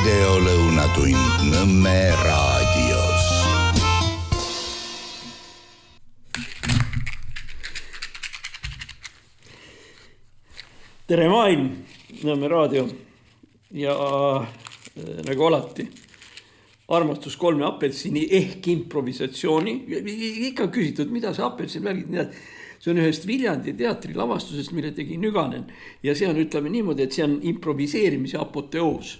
videolõunatund Nõmme raadios. Tere maailm, Nõmme raadio ja nagu alati armastus kolme apelsini ehk improvisatsiooni. Ikka küsitud, mida see apelsin värgid, see on ühest Viljandi teatri lavastusest, mille tegi Nüganen ja see on, ütleme niimoodi, et see on improviseerimise apoteoos.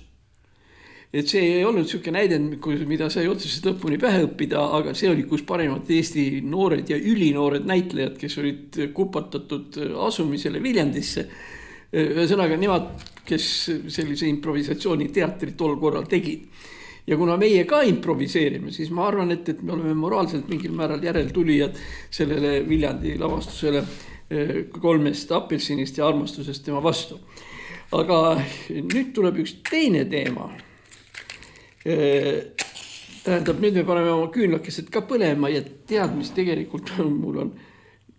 Et see ei olnud selline näide, mida sai otseselt lõpuni pähe õppida, aga see oli, kus parimad Eesti noored ja ülinoored näitlejad, kes olid kupatatud asumisele Viljandisse. Ühesõnaga nemad, kes sellise improvisatsiooni teatri tol korral tegid. Ja kuna meie ka improviseerime, siis ma arvan, et me oleme moraalselt mingil määral järeltulijad sellele Viljandi lavastusele kolmest apelsinist ja armastusest tema vastu. Aga nüüd tuleb üks teine teema. Tähendab, nüüd me paneme oma küünlakesed ka põlema ja tead, mis tegelikult mul on,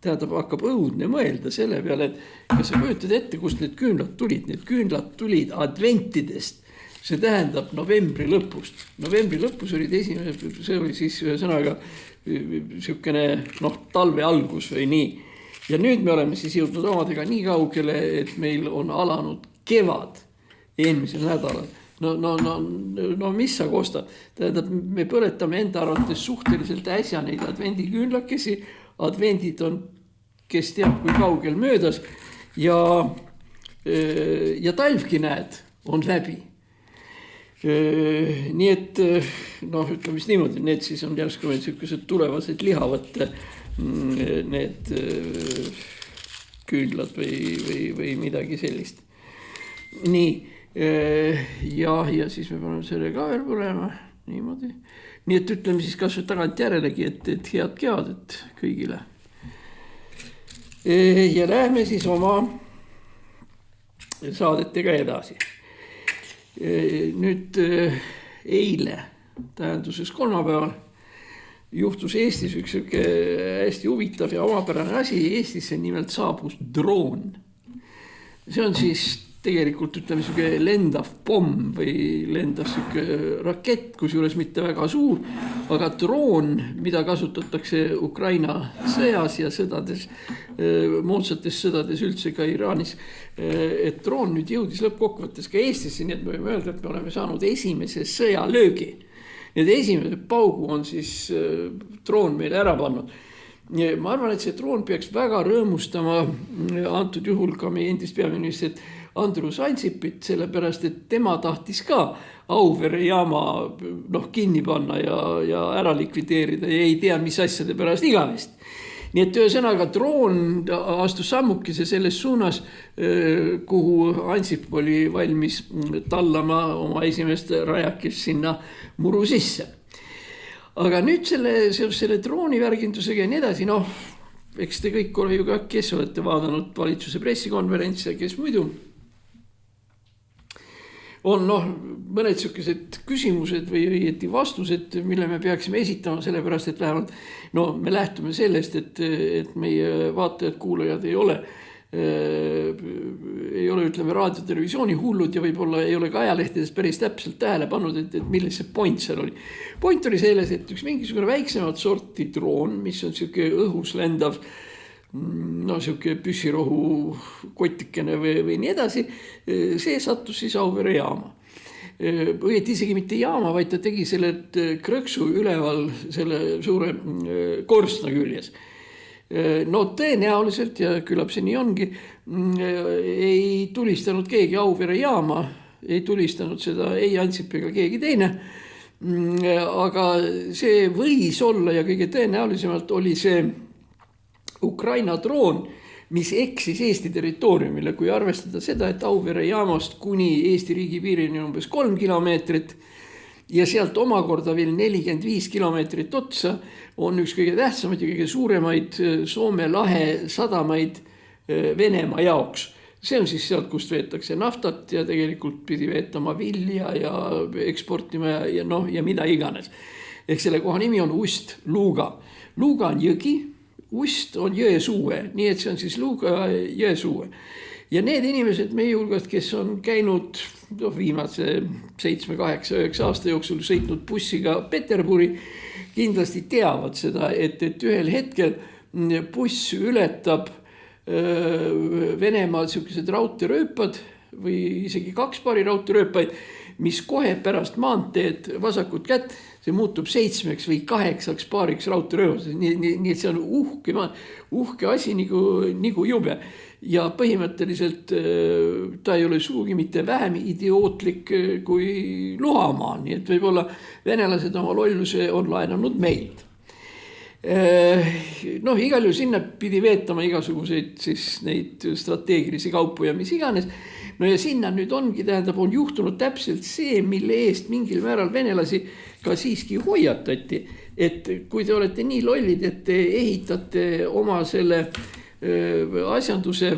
tähendab, hakkab õudne mõelda selle peale, et kas sa kujutad ette, kust need küünlad tulid? Need küünlad tulid adventidest. See tähendab novembri lõpust. Novembri lõpus olid esimene, see oli siis ühesõnaga sihukene talve algus või nii. Ja nüüd me oleme siis jõudnud omadega nii kaugele, et meil on alanud kevad eelmisel nädalal. No mis sa kostad? Tähendab, me põletame enda arvates suhteliselt äsja neid advendiküünlakesi. Advendid on, kes teab, kui kaugel möödas ja talvki näed on läbi. Nii et ütleme mis niimoodi, need siis on järsku meil sellised tulevased lihavad need küünlad või midagi sellist. Nii, ja siis me paneme selle ka veel põlema niimoodi. Nii et ütleme siis kas või tagant järelegi, et head kevadet kõigile. Ja läheme siis oma saadetega edasi. Nüüd eile, tähenduses kolmapäeval, juhtus Eestis üks hästi huvitav ja omapärane asi. Eestisse nimelt saabus droon. See on siis tegelikult, ütleme, selline lendav pomm või lendav selline rakett, kusjuures mitte väga suur, aga droon, mida kasutatakse Ukraina sõjas ja sõdades, moodsates sõdades üldse ka Iraanis, et droon nüüd jõudis lõppkokkuvõttes ka Eestisse, nii et me võime öelda, et me oleme saanud esimese sõjalöögi. Need esimese paugu on siis droon meile ära pannud. Ma arvan, et see droon peaks väga rõõmustama antud juhul ka meie endist peaministrit Andrus Ansipit, sellepärast, et tema tahtis ka Auvere jaama kinni panna ja ära likvideerida ja ei tea, mis asjade pärast igavest. Nii et ühesõnaga droon astus sammukese selles suunas, kuhu Ansip oli valmis tallama oma esimest rajakest sinna muru sisse. Aga nüüd selle drooni värgindusega ja nii edasi, eks te kõik ole ju ka, kes olete vaadanud valitsuse pressikonverentsi ja kes muidu. On mõned sellised küsimused või vastused, mille me peaksime esitama, sellepärast, et vähemalt me lähtume sellest, et meie vaatajad, kuulajad ei ole, ütleme, raadiotelevisiooni hullud ja võib-olla ei ole ka ajalehtedes päris täpselt tähele pannud, et milles see point seal oli. Point oli selles, et üks mingisugune väiksemat sorti droon, mis on selline õhus lendav, selline püssirohu kotikene või nii edasi, see sattus siis Auvere jaama. Õieti isegi mitte jaama, vaid ta tegi selle krõksu üleval selle suure korstna küljes. Tõenäoliselt, ja küllap see nii ongi, ei tulistanud keegi Auvere jaama, ei tulistanud seda ei Ansip ega keegi teine, aga see võis olla ja kõige tõenäolisemalt oli see Ukraina droon, mis eksis Eesti territooriumile, kui arvestada seda, et Auvere jaamast kuni Eesti riigi piirini umbes 3 kilomeetrit ja sealt omakorda veel 45 kilomeetrit otsa on üks kõige tähtsamaid ja kõige suuremaid Soome lahe sadamaid Venemaa jaoks. See on siis sealt, kust veetakse naftat ja tegelikult pidi veetama vilja ja eksportima ja mida iganes. Ehk selle koha nimi on Ust-Luga. Luga on jõgi, Ust on jõesuue, nii et see on siis Luga jõesuue. Ja need inimesed meie hulgast, kes on käinud viimase 7, 8, 9 aasta jooksul sõitnud bussiga Peterburi, kindlasti teavad seda, et ühel hetkel buss ületab Venemaal sellised raudteerööpad või isegi 2 paari raudteerööpaid, mis kohe pärast maanteed vasakut kätt, see muutub 7 või 8 paariks raudteerööpad. Nii et see on uhke asi nagu jube. Ja põhimõtteliselt ta ei ole suugi mitte vähem idiootlik kui Luhamaa. Nii et võib-olla venelased oma lolluse on laenanud meilt. Igal juhul sinna pidi veetama igasuguseid siis neid strateegilisi kaupu ja mis iganes. Ja sinna nüüd ongi, on juhtunud täpselt see, mille eest mingil määral venelasi ka siiski hoiatati. Et kui te olete nii lollid, et te ehitate oma selle asjanduse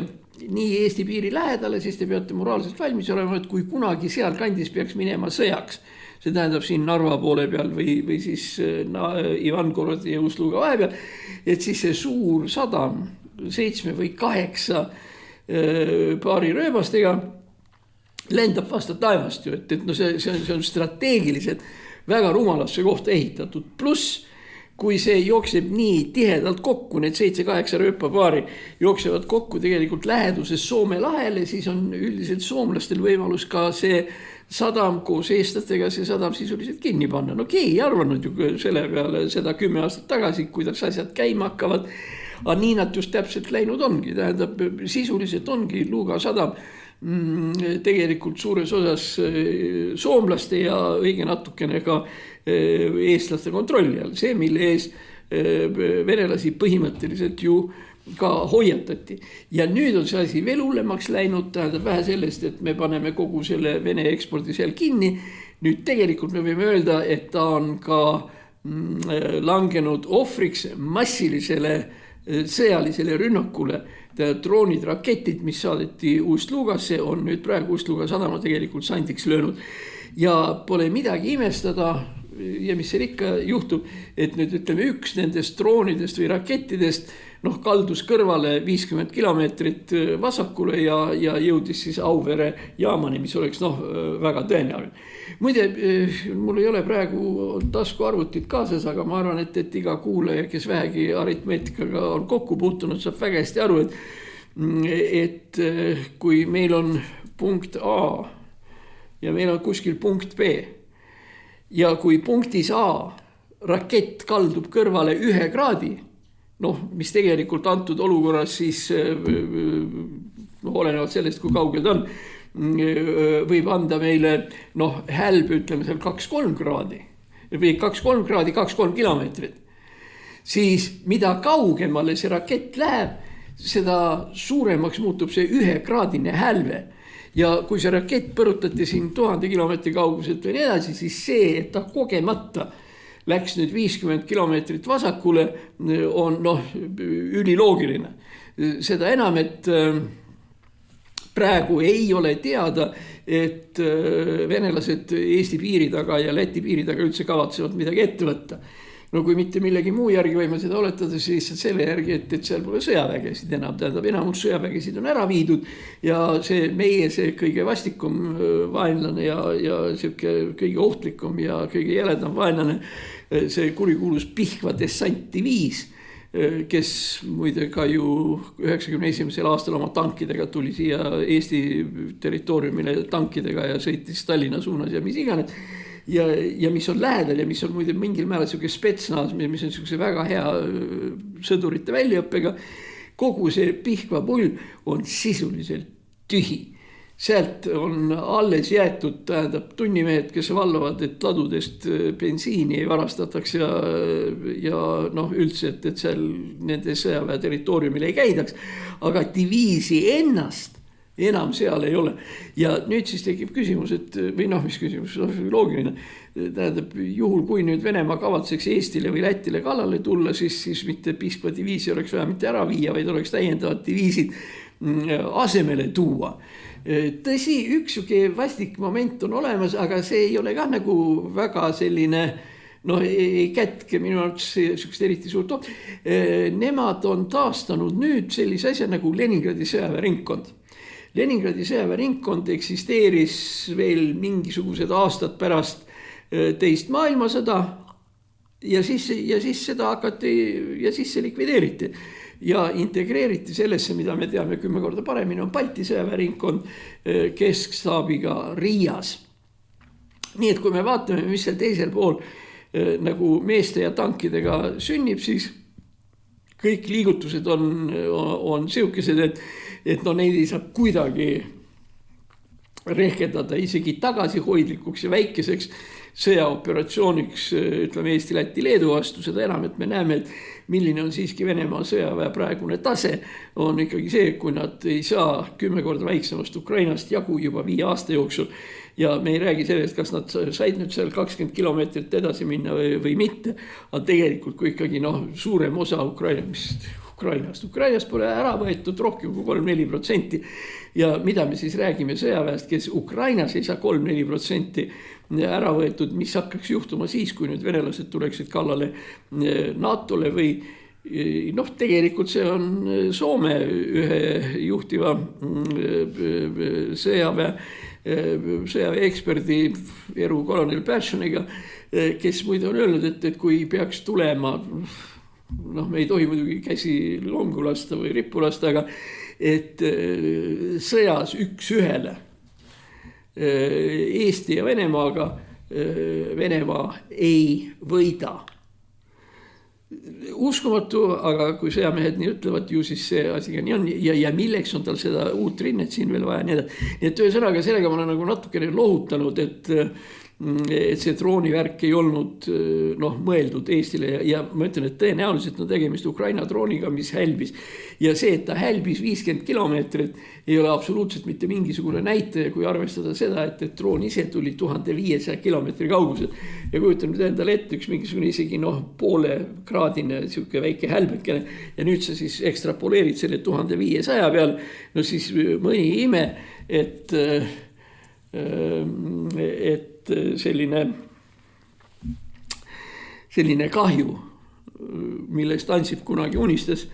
nii Eesti piiri lähedale, siis te peate moraalselt valmis olema, et kui kunagi seal kandis peaks minema sõjaks. See tähendab siin Narva poole peal või siis Ivangorod ja Ust-Luga vahepeal, et siis see suur sadam 7 või 8 paari rööbastega lendab vastu taevast ju, et see on strateegiliselt väga rumalasse kohta ehitatud. Pluss, kui see jookseb nii tihedalt kokku, need 7-8 rööpapaari jooksevad kokku tegelikult läheduses Soome lahele, siis on üldiselt soomlastel võimalus ka see sadam koos eestlastega, see sadam sisuliselt kinni panna. Keegi ei arvanud ju selle peale seda 10 aastat tagasi, kuidas asjad käima hakkavad. Aga nii nad just täpselt läinud ongi. Tähendab, sisuliselt ongi Luga sadam tegelikult suures osas soomlaste ja õige natukene ka eestlaste kontrolli all. See, mille ees venelasi põhimõtteliselt ju ka hoiatati. Ja nüüd on see asi veel hullemaks läinud, tähendab vähe sellest, et me paneme kogu selle Vene ekspordi seal kinni. Nüüd tegelikult me võime öelda, et ta on ka langenud ohvriks massilisele sõjalisele rünnakule. Droonid, raketid, mis saadeti Ust-Lugasse, on nüüd praegu Ust-Luga sadama tegelikult sandiks löönud. Ja pole midagi imestada, ja mis seal ikka juhtub, et nüüd ütleme üks nendest droonidest või rakettidest kaldus kõrvale 50 kilomeetrit vasakule ja jõudis siis Auvere jaamani, mis oleks väga tõenäoline. Muide, mul ei ole praegu taskuarvutit kaasas, aga ma arvan, et iga kuulaja, kes vähegi aritmeetikaga on kokku puutunud, saab väga hästi aru, et kui meil on punkt A ja meil on kuskil punkt B ja kui punktis A rakett kaldub kõrvale 1 kraadi, mis tegelikult antud olukorras siis olenevalt sellest, kui kaugel ta on, võib anda meile hälbe, ütleme seal 2-3 kraadi või 2-3 kraadi, 2-3 kilomeetrit. Siis mida kaugemale see rakett läheb, seda suuremaks muutub see 1-kraadine hälve. Ja kui see rakett põrutati siin 1000 kilomeetri kauguselt või nii edasi, siis see, et ta kogemata läks nüüd 50 kilomeetrit vasakule, on üliloogiline. Seda enam, et praegu ei ole teada, et venelased Eesti piiri taga ja Läti piiri taga üldse kavatsevad midagi ette võtta. Kui mitte millegi muu järgi võime seda oletada, siis selle järgi, et seal pole sõjavägesid enam. Tähendab, enamus sõjavägesid on ära viidud ja see kõige vastikum vaenlane ja kõige ohtlikum ja kõige jäledam vaenlane, see kurikuulus Pihkva dessantdiviis, kes muide ka ju 91. aastal oma tankidega tuli siia Eesti territooriumile tankidega ja sõitis Tallinna suunas ja mis iganes. Ja mis on lähedal ja mis on muide mingil määral spetsnaas, mis on väga hea sõdurite väljaõppega. Kogu see Pihkva pull on sisuliselt tühi. Sealt on alles jäetud, tähendab, tunnimehed, kes vallavad, et ladudest bensiini ei varastataks ja üldse, et seal nende sõjaväe territooriumil ei käidaks. Aga diviisi ennast enam seal ei ole. Ja nüüd siis tekib küsimus, mis küsimus, loogiline. Tähendab, juhul kui nüüd Venemaa kavatseks Eestile või Lätile kallale tulla, siis mitte Pihkva diviisi oleks vaja mitte ära viia, vaid oleks täiendavad diviisid asemele tuua. Tõsi, üks vastik moment on olemas, aga see ei ole ka nagu väga selline, ei kätke minu arvates sellist eriti suurt oht. Nemad on taastanud nüüd sellise asja nagu Leningradi sõjaväeringkond. Leningradi sõjaväeringkond eksisteeris veel mingisugused aastad pärast teist maailmasõda ja siis seda hakati ja siis see likvideeriti ja integreeriti sellesse, mida me teame 10 korda paremini, on Balti sõjaväeringkond keskstaabiga Riias. Nii et kui me vaatame, mis seal teisel pool nagu meeste ja tankidega sünnib, siis kõik liigutused on siukesed, et no neid ei saa kuidagi rehkendada isegi tagasihoidlikuks ja väikeseks sõjaoperatsiooniks, ütleme Eesti, Läti, Leedu vastu, seda enam, et me näeme, et milline on siiski Venemaa sõjaväe praegune tase, on ikkagi see, kui nad ei saa 10 korda väiksemast Ukrainast jagu juba 5 aasta jooksul. Ja me ei räägi sellest, kas nad said nüüd seal 20 kilomeetrit edasi minna või mitte, aga tegelikult kui ikkagi suurem osa Ukrainast pole ära võetud rohkem kui 3-4%. Ja mida me siis räägime sõjaväest, kes Ukrainas ei saa 3-4% ära võetud, mis hakkaks juhtuma siis, kui nüüd venelased tuleksid kallale NATOle või tegelikult see on Soome ühe juhtiva sõjaväeeksperdi erukolonel Perssoniga, kes muide on öelnud, et kui peaks tulema, me ei tohi muidugi käsi longu lasta või rippu lasta, aga et sõjas 1-1 Eesti ja Venemaaga Venemaa ei võida. Uskumatu, aga kui sõjamehed nii ütlevad, ju siis see asi ka nii on ja milleks on tal seda uut rinnet siin veel vaja. Nii et ühesõnaga sellega ma olen nagu natukene lohutanud, et see droonivärk ei olnud mõeldud Eestile ja ma ütlen, et tõenäoliselt on tegemist Ukraina drooniga, mis hälbis. Ja see, et ta hälbis 50 kilomeetrit, ei ole absoluutselt mitte mingisugune näitaja, kui arvestada seda, et droon ise tuli 1500 kilomeetri kaugusel. Ja kujutan nüüd endale ette üks mingisugune isegi poole kraadine siuke väike hälbekene ja nüüd sa siis ekstrapoleerid selle 1500 peal, no siis mõni ime, et selline kahju, millest Ansip kunagi unistas,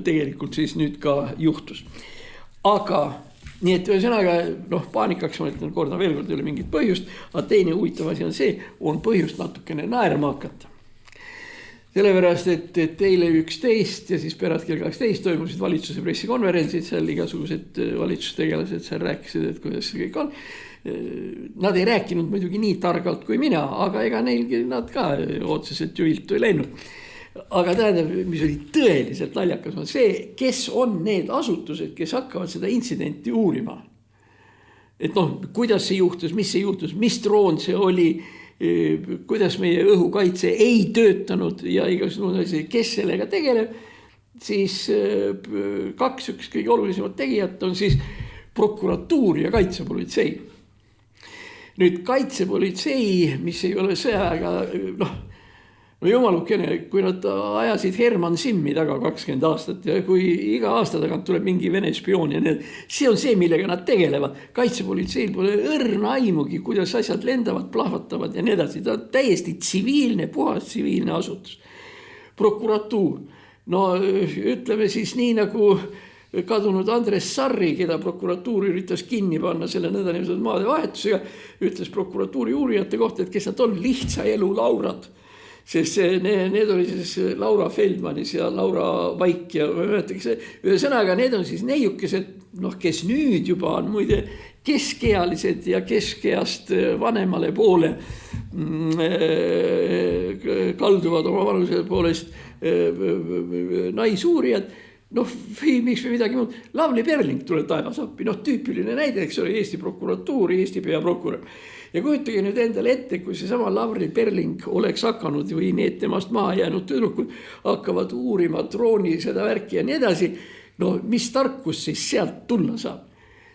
tegelikult siis nüüd ka juhtus. Aga nii et ühesõnaga, paanikaks ma ütlen korda veel kord ei ole mingit põhjust, aga teine huvitav asi on see, on põhjust natukene naerma hakata. Sellepärast, et eile 11 ja siis pärast kell 12 toimusid valitsuse pressikonverentsid, seal igasugused valitsustegelased seal rääkisid, et kuidas see kõik on. Nad ei rääkinud muidugi nii targalt kui mina, aga ega nad ka otseselt ju viltu ei läinud. Aga tähendab, mis oli tõeliselt naljakas, on see, kes on need asutused, kes hakkavad seda intsidenti uurima. Et kuidas see juhtus, mis droon see oli, kuidas meie õhukaitse ei töötanud ja igasugune asi, kes sellega tegeleb, siis 2 kõige olulisemad tegijad on siis prokuratuur ja kaitsepolitsei. Nüüd kaitsepolitsei, mis ei ole sõjaga, jumalukene, kui nad ajasid Herman Simmi taga 20 aastat ja kui iga aasta tagant tuleb mingi Vene spioon ja see on see, millega nad tegelevad. Kaitsepolitseil pole õrna aimugi, kuidas asjad lendavad, plahvatavad ja nii edasi. Ta on täiesti tsiviilne, puhas tsiviilne asutus. Prokuratuur. Ütleme siis nii nagu kadunud Andres Sarri, keda prokuratuur üritas kinni panna selle nõndanimetatud maade vahetusega, ütles prokuratuuri uurijate kohta, et kes nad on lihtsa elu laurad. Sest need oli siis Laura Feldmanis ja Laura Vaik ja ühesõnaga need on siis neiukesed, kes nüüd juba on muide keskealised ja keskeast vanemale poole kalduvad oma vanuse poolest naisuurijad. Miks või midagi muud. Lavly Perling tuleb taevas appi. Tüüpiline näide, eks ole, Eesti prokuratuuri, Eesti peaprokurör. Ja kujutage nüüd endale ette, kui see sama Lavly Perling oleks hakanud või need temast maha jäänud tüdrukud hakkavad uurima drooni seda värki ja nii edasi. Mis tarkus siis sealt tulla saab?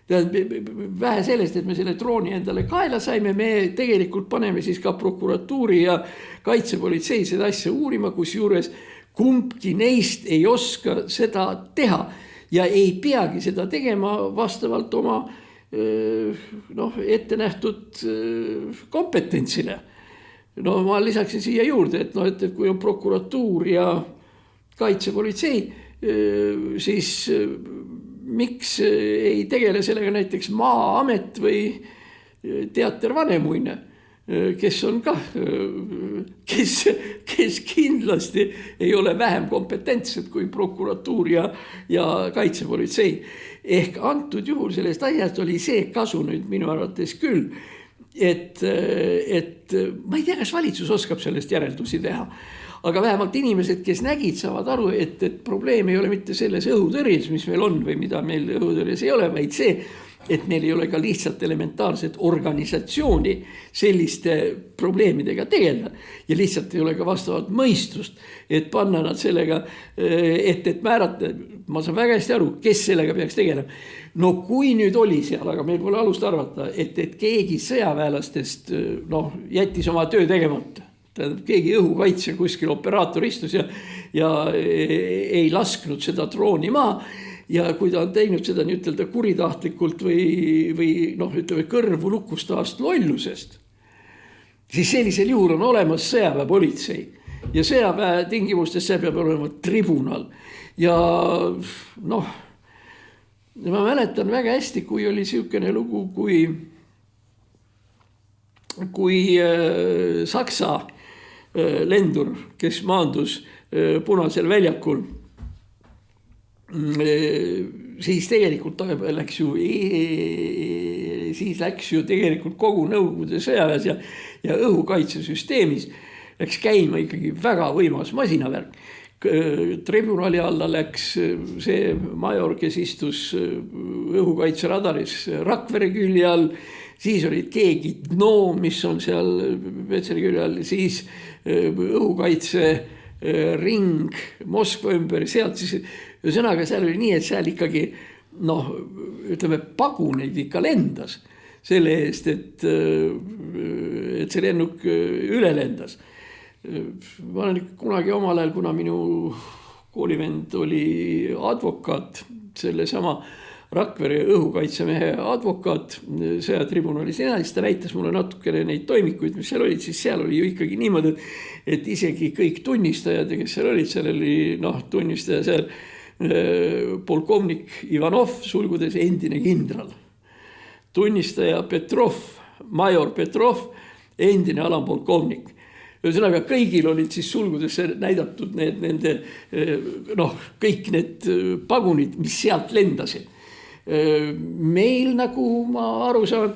Vähe sellest, et me selle drooni endale kaela saime, me tegelikult paneme siis ka prokuratuuri ja kaitsepolitsei seda asja uurima, kus juures kumbki neist ei oska seda teha ja ei peagi seda tegema vastavalt oma ette nähtud kompetentsile. Ma lisaksin siia juurde, et kui on prokuratuur ja kaitsepolitsei, siis miks ei tegele sellega näiteks Maa-amet või Teater Vanemuine, kes on ka, kes kindlasti ei ole vähem kompetentsed kui prokuratuur ja kaitsepolitsei. Ehk antud juhul sellest asjast oli see kasu nüüd minu arvates küll, et ma ei tea, kas valitsus oskab sellest järeldusi teha, aga vähemalt inimesed, kes nägid, saavad aru, et probleem ei ole mitte selles õhutõrjes, mis meil on või mida meil õhutõrjes ei ole, vaid see, et meil ei ole ka lihtsalt elementaarset organisatsiooni selliste probleemidega tegeleda ja lihtsalt ei ole ka vastavat mõistust, et panna nad sellega, et määrata, ma saan väga hästi aru, kes sellega peaks tegelema. No kui nüüd oli seal, aga meil pole alust arvata, et keegi sõjaväelastest jättis oma töö tegemata. Tähendab, keegi õhukaitse kuskil operaator istus ja ei lasknud seda drooni maa. Ja kui ta on teinud seda ütelda kuritahtlikult või ütleme kõrvu lukustavast lollusest, siis sellisel juhul on olemas sõjaväepolitsei ja sõjaväe tingimustes see peab olema tribunal. Ja ma mäletan väga hästi, kui oli siukene lugu, kui Saksa lendur, kes maandus Punasel väljakul, siis tegelikult läks ju tegelikult kogu Nõukogude sõjaväes ja õhukaitsesüsteemis läks käima ikkagi väga võimas masinavärk. Tribunali alla läks see major, kes istus õhukaitseradaris Rakvere külje all, siis olid keegi Dno, mis on seal Petseri külje all, siis õhukaitse ring Moskva ümber, sealt siis sõnaga seal oli nii, et seal ikkagi paguneid ikka lendas selle eest, et see lennuk üle lendas. Ma olen kunagi omal ajal, kuna minu koolivend oli advokaat, selle sama Rakvere õhukaitsemehe advokaat sõjatribunalis, siis ta näitas mulle natukene neid toimikuid, mis seal olid, siis seal oli ju ikkagi niimoodi, et isegi kõik tunnistajad, kes seal olid, seal oli tunnistaja seal polkovnik Ivanov, sulgudes endine kindral. Tunnistaja Petrov, major Petrov, endine alampolkovnik. Ühesõnaga kõigil olid siis sulgudesse näidatud nende kõik need pagunid, mis sealt lendasid. Meil, nagu ma aru saan,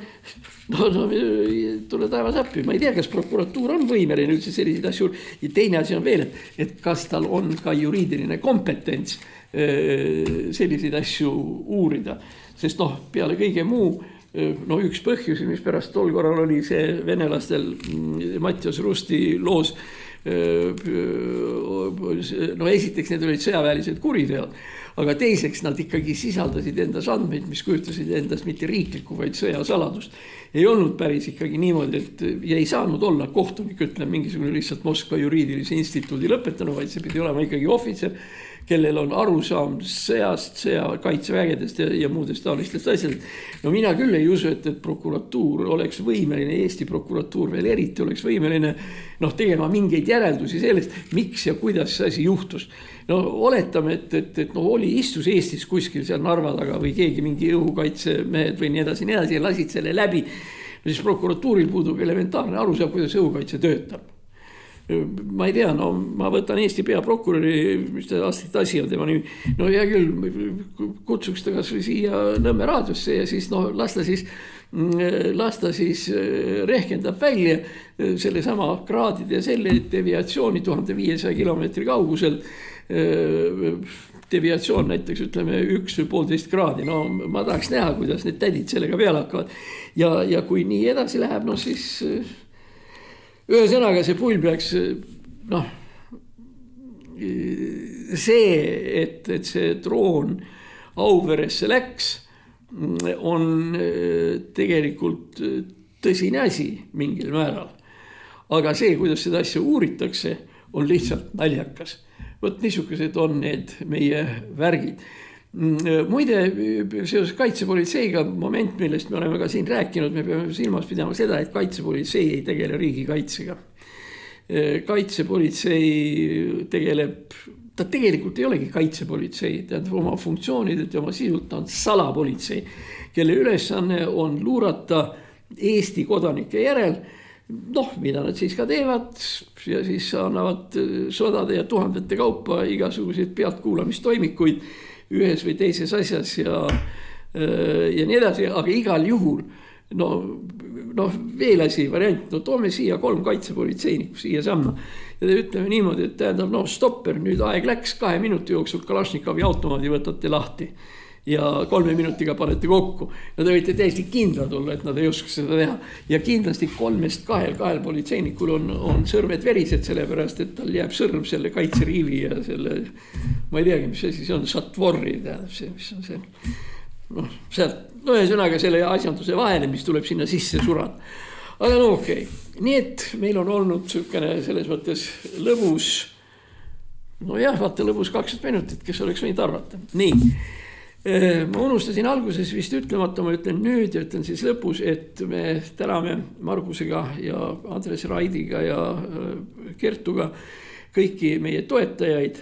tule taevas appi, ma ei tea, kas prokuratuur on võimeline üldse selliseid asju. Ja teine asi on veel, et kas tal on ka juriidiline kompetents selliseid asju uurida, sest peale kõige muu, üks põhjus, mis pärast tol korral oli see venelastel Mattias Rusti loos, esiteks need olid sõjaväelised kuriteod, aga teiseks nad ikkagi sisaldasid endas andmeid, mis kujutasid endast mitte riiklikku, vaid sõjasaladust. Ei olnud päris ikkagi niimoodi, ja ei saanud olla kohtunik, ütleme mingisugune lihtsalt Moskva juriidilise instituudi lõpetanud, vaid see pidi olema ikkagi ohvitser, kellel on arusaam sõjast, sõjakaitsevägedest ja muudest taolistest asjadest. Mina küll ei usu, et prokuratuur oleks võimeline, Eesti prokuratuur veel eriti oleks võimeline tegema mingeid järeldusi sellest, miks ja kuidas see asi juhtus. Oletame, et istus Eestis kuskil seal Narva taga või keegi mingi õhukaitsemehed või nii edasi ja lasid selle läbi. Siis prokuratuuril puudub elementaarne arusaam, kuidas õhukaitse töötab. Ma ei tea, ma võtan Eesti peaprokuröri, mis ta aastat asi on tema nimi. Hea küll, kutsuks ta kas või siia Nõmme raadiosse ja siis lasta siis rehkendab välja selle sama kraadide ja selle deviatsiooni 1500 kilomeetri kaugusel. Deviatsioon näiteks ütleme 1 või 1,5 kraadi. Ma tahaks näha, kuidas need tädid sellega peale hakkavad. Ja kui nii edasi läheb, siis ühesõnaga see pull peaks, see, et see droon Auveresse läks, on tegelikult tõsine asi mingil määral. Aga see, kuidas seda asja uuritakse, on lihtsalt naljakas. Võt niisugused on need meie värgid. Muide, seoses kaitsepolitseiga moment, millest me oleme ka siin rääkinud, me peame silmas pidama seda, et kaitsepolitsei ei tegele riigikaitsega. Kaitsepolitsei tegeleb ta tegelikult ei olegi kaitsepolitsei, tähendab oma funktsioonidelt ja oma sisult on salapolitsei, kelle ülesanne on luurata Eesti kodanike järel, mida nad siis ka teevad ja siis annavad sodade ja tuhandete kaupa igasuguseid pealtkuulamistoimikuid ühes või teises asjas ja nii edasi, aga igal juhul veel asi variant, toome siia 3 kaitsepolitseinikku siia samma ja te ütleme niimoodi, et tähendab, stopper, nüüd aeg läks 2 minuti jooksul Kalašnikovi automaadi võtate lahti ja 3 minutiga panete kokku. Ja te võite täiesti kindlad olla, et nad ei oska seda teha. Ja kindlasti 3-2 politseinikul on sõrmed verised, sellepärast, et tal jääb sõrm selle kaitseriivi ja selle, ma ei teagi, mis see siis on, Satvorri, tähendab see, mis on see. Sealt, ühesõnaga selle asjanduse vahele, mis tuleb sinna sisse surada. Aga okei. Nii et meil on olnud sükene selles mõttes lõbus, vaata lõbus 20 minutit, kes oleks võinud arvata. Nii, ma unustasin alguses vist ütlemata, ma ütlen nüüd ja ütlen siis lõpus, et me täname Margusega ja Andres Raidiga ja Kertuga kõiki meie toetajaid,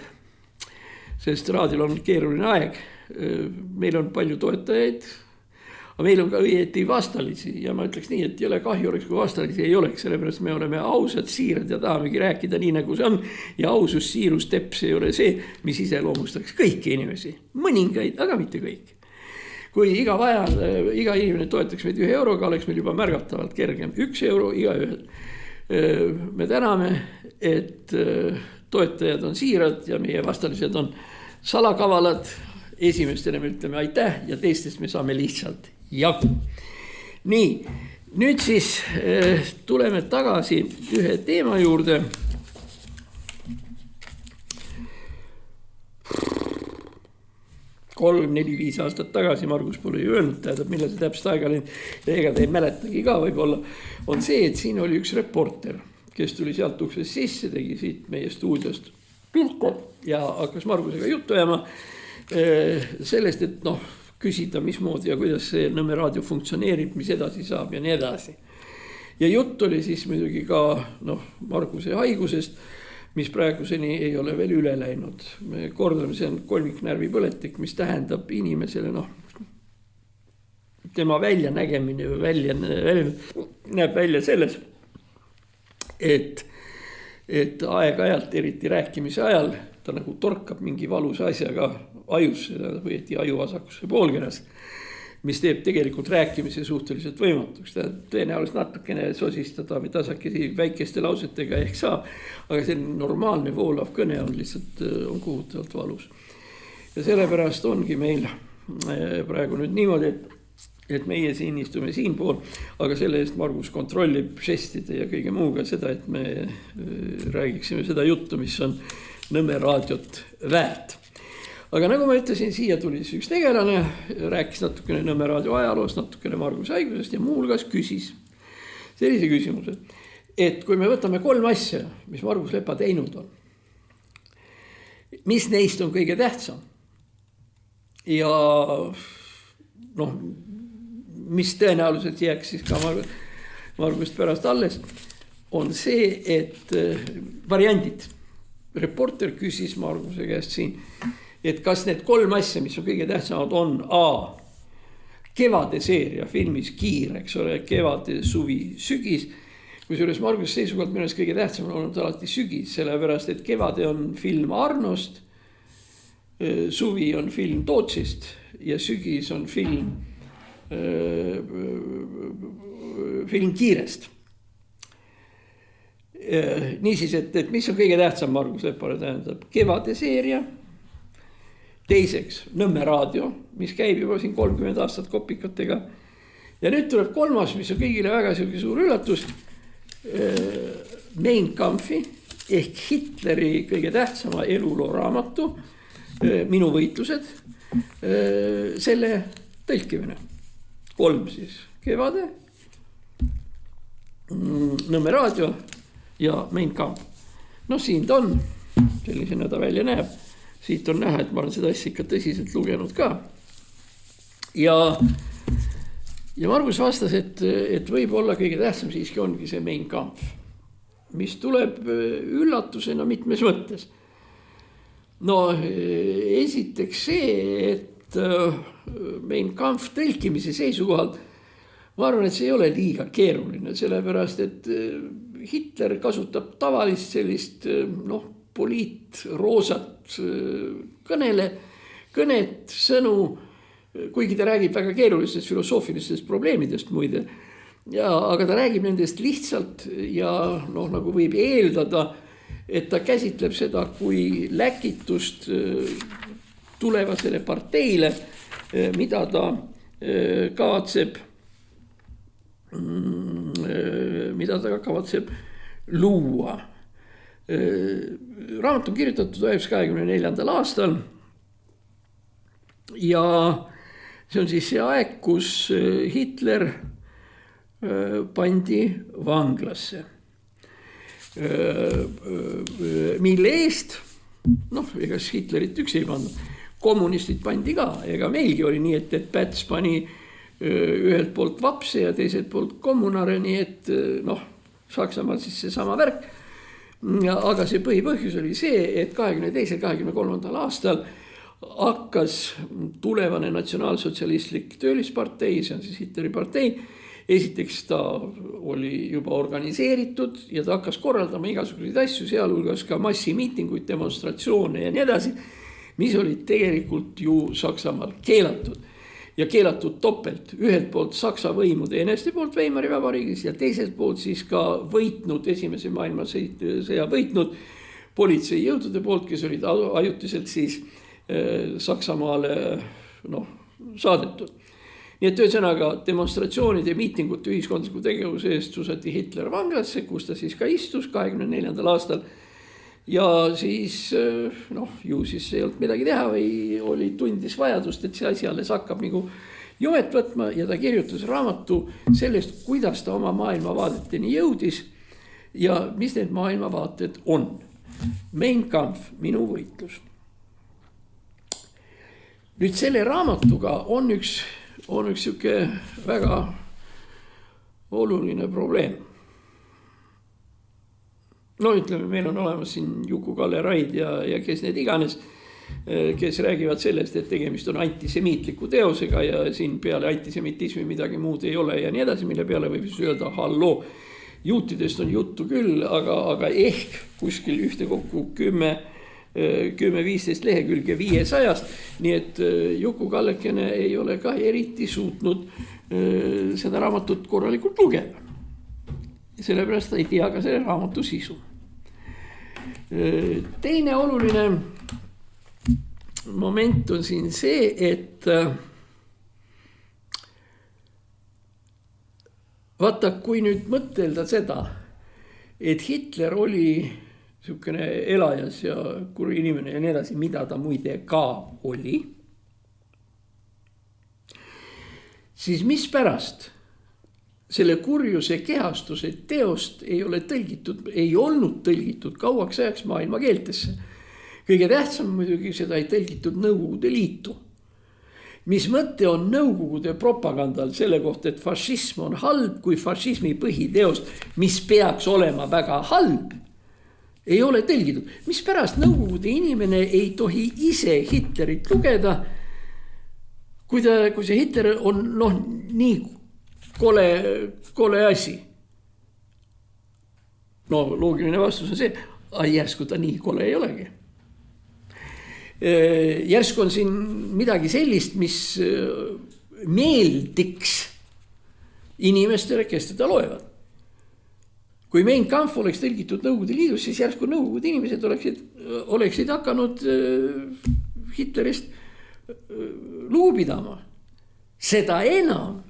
sest raadil on keeruline aeg. Meil on palju toetajaid, aga meil on ka õieti vastalisi ja ma ütleks nii, et ei ole kahju oleks, kui vastalisi ei oleks, sellepärast me oleme ausad, siirad ja tahamegi rääkida nii, nagu see on ja ausus, siirus, teps ei ole see, mis iseloomustaks kõiki inimesi, mõningaid, aga mitte kõik. Kui iga inimene toetaks meid 1 euroga, oleks meil juba märgatavalt kergem 1 euro iga ühel. Me täname, et toetajad on siirad ja meie vastalised on salakavalad. Esimestele me ütleme aitäh ja teistest me saame lihtsalt jagu. Nii, nüüd siis tuleme tagasi ühe teema juurde. 3, 4, 5 aastat tagasi, Margus pole ju öelnud, tähendab, millal see täpselt aega oli, ja ega te ei mäletagi ka võib-olla, on see, et siin oli üks reporter, kes tuli sealt uksest sisse, tegi siit meie stuudiost pilku ja hakkas Margusega juttu ajama sellest, et küsida, mismoodi ja kuidas see Nõmme raadio funktsioneerib, mis edasi saab ja nii edasi. Ja jutt oli siis muidugi ka Marguse haigusest, mis praeguseni ei ole veel üle läinud. Me kordame, see on kolmiknärvi põletik, mis tähendab inimesele, tema väljanägemine näeb välja selles, et aeg-ajalt, eriti rääkimise ajal, ta nagu torkab mingi valusa asjaga ajusse, või ajuvasakusse poolkeras, mis teeb tegelikult rääkimise suhteliselt võimatuks. Tõenäoliselt natukene sosistada või tasakesi väikeste lausetega ehk saab, aga see normaalne voolav kõne on lihtsalt kohutavalt valus. Ja sellepärast ongi meil praegu nüüd niimoodi, et meie siin istume siin pool, aga selle eest Margus kontrollib žestide ja kõige muuga seda, et me räägiksime seda juttu, mis on Nõmme raadiot väärt. Aga nagu ma ütlesin, siia tuli üks tegelane, rääkis natukene Nõmme raadio ajaloost, natukene Marguse haigusest ja muulgas küsis sellise küsimuse, et kui me võtame 3 asja, mis Margus Lepa teinud on, mis neist on kõige tähtsam ja mis tõenäoliselt jääks siis ka Margust pärast alles, on see, et variandid. Reporter küsis Marguse käest siin, et kas need 3 asja, mis on kõige tähtsamad, on A. Kevade seeria filmis Kiir, eks ole, kevade, suvi, sügis. Kusjuures Margus seisukohalt minu arust kõige tähtsam on olnud alati sügis, sellepärast, et kevade on film Arnost, suvi on film Tootsist ja sügis on film Kiirest. Niisiis, et mis on kõige tähtsam Margus Lepale tähendab? Kevade seeria, teiseks Nõmme raadio, mis käib juba siin 30 aastat kopikatega. Ja nüüd tuleb 3, mis on kõigile väga suur üllatus, Mein Kampfi ehk Hitleri kõige tähtsama eluloo raamatu, Minu võitlused, selle tõlkimine. 3 siis Kevade, Nõmme raadio ja Mein Kampf. Siin ta on, sellisena ta välja näeb. Siit on näha, et ma olen seda asja ikka tõsiselt lugenud ka. Ja Margus vastas, et võib-olla kõige tähtsam siiski ongi see Mein Kampf, mis tuleb üllatusena mitmes mõttes. no esiteks see, et Mein Kampf tõlkimise seisukohalt ma arvan, et see ei ole liiga keeruline, sellepärast et Hitler kasutab tavalist sellist poliitroosat kõnet, sõnu, kuigi ta räägib väga keerulistest filosoofilistest probleemidest muide, aga ta räägib nendest lihtsalt ja nagu võib eeldada, et ta käsitleb seda kui läkitust tulevasele parteile, mida ta kavatseb luua. Raamat on kirjutatud 1924. aastal ja see on siis see aeg, kus Hitler pandi vanglasse, mille eest, ega Hitlerit üksi ei pandud, kommunistid pandi ka, ega meilgi oli nii, et Päts pani ühelt poolt vapse ja teiselt poolt kommunare, nii et Saksamaal siis see sama värk. Aga see põhipõhjus oli see, et 22-23. aastal hakkas tulevane natsionaalsotsialistlik töölispartei, see on siis Hitleri partei. Esiteks ta oli juba organiseeritud ja ta hakkas korraldama igasuguseid asju, sealhulgas ka massimiitinguid, demonstratsioone ja nii edasi, mis olid tegelikult ju Saksamaal keelatud. Ja keelatud topelt, ühelt poolt Saksa võimude eneste poolt Weimari vabariigis ja teiselt poolt siis ka võitnud, esimese maailmasõja võitnud politseijõudude poolt, kes olid ajutiselt siis Saksamaale saadetud. Nii et ühesõnaga demonstratsioonide ja miitingute ühiskondliku tegevuse eest susati Hitler vanglasse, kus ta siis ka istus 24. aastal. Ja siis ju siis ei olnud midagi teha või tundis vajadust, et see asi alles hakkab nagu jumet võtma ja ta kirjutas raamatu sellest, kuidas ta oma maailmavaadeteni jõudis ja mis need maailmavaated on. Mein Kampf, minu võitlus. Nüüd selle raamatuga on üks siuke väga oluline probleem. Ütleme, meil on olemas siin Juku-Kalle Raid ja kes need iganes, kes räägivad sellest, et tegemist on antisemiitliku teosega ja siin peale antisemitismi midagi muud ei ole ja nii edasi, mille peale võib öelda halloo. Juutidest on juttu küll, aga ehk kuskil ühtekokku 10-15 lehekülge 500, nii et Juku-Kallekene ei ole ka eriti suutnud seda raamatut korralikult lugeda. Sellepärast ta ei tea ka selle raamatu sisu. Teine oluline moment on siin see, et vaata, kui nüüd mõtelda seda, et Hitler oli niisugune elajas ja kuri inimene ja nii edasi, mida ta muide ka oli, siis mispärast selle kurjuse kehastuse teost ei olnud tõlgitud kauaks ajaks maailma keeltesse. Kõige tähtsam muidugi seda ei tõlgitud Nõukogude Liitu. Mis mõte on Nõukogude propagandal selle kohta, et fašism on halb, kui fašismi põhiteost, mis peaks olema väga halb, ei ole tõlgitud. Mispärast Nõukogude inimene ei tohi ise Hitlerit lugeda, kui see Hitler on nii kole asi. Loogiline vastus on see, järsku ta nii kole ei olegi. Järsku on siin midagi sellist, mis meeldiks inimestele, kes teda loevad. Kui Mein Kampf oleks tõlgitud Nõukogude Liidus, siis järsku Nõukogude inimesed oleksid hakanud Hitlerist lugu pidama. Seda enam,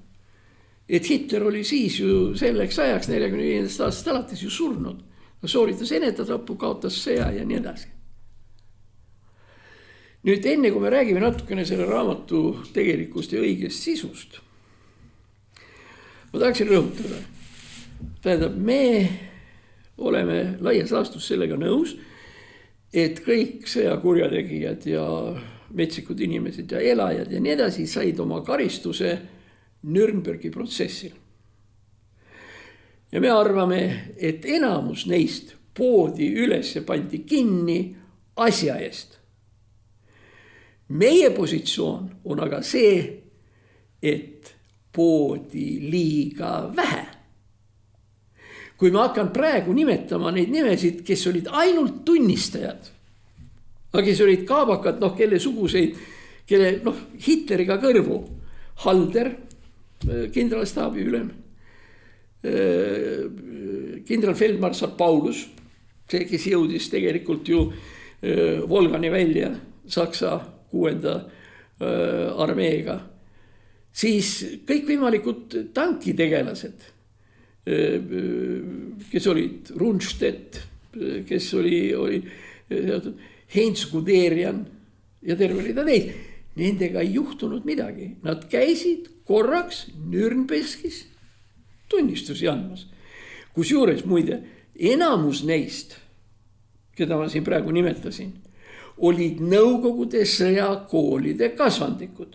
et Hitler oli siis ju selleks ajaks 45. aastast alates ju surnud. Ta sooritas enetatappu, kaotas sõja ja nii edasi. Nüüd enne, kui me räägime natukene selle raamatu tegelikust ja õigest sisust, ma tahaksin rõhutada. Tähendab, me oleme laias laastus sellega nõus, et kõik sõjakurjategijad ja metsikud inimesed ja elajad ja nii edasi said oma karistuse Nürnbergi protsessil. Ja me arvame, et enamus neist poodi üles ja pandi kinni asja eest, meie positsioon on aga see, et poodi liiga vähe. Kui ma hakkan praegu nimetama neid nimesid, kes olid ainult tunnistajad, aga kes olid kaabakad, kelle suguseid, kelle Hitleriga kõrvu, Halder, kindralstaabi ülem, kindralfeldmarssal Paulus, see, kes jõudis tegelikult ju Volgani välja Saksa 6. armeega, siis kõik võimalikud tankitegelased, kes olid Rundstedt, kes oli Heinz Guderian ja terve rida neid, nendega ei juhtunud midagi. Nad käisid korraks Nürnbergis tunnistusi andmas. Kusjuures muide, enamus neist, keda ma siin praegu nimetasin, olid Nõukogude sõjakoolide kasvandikud.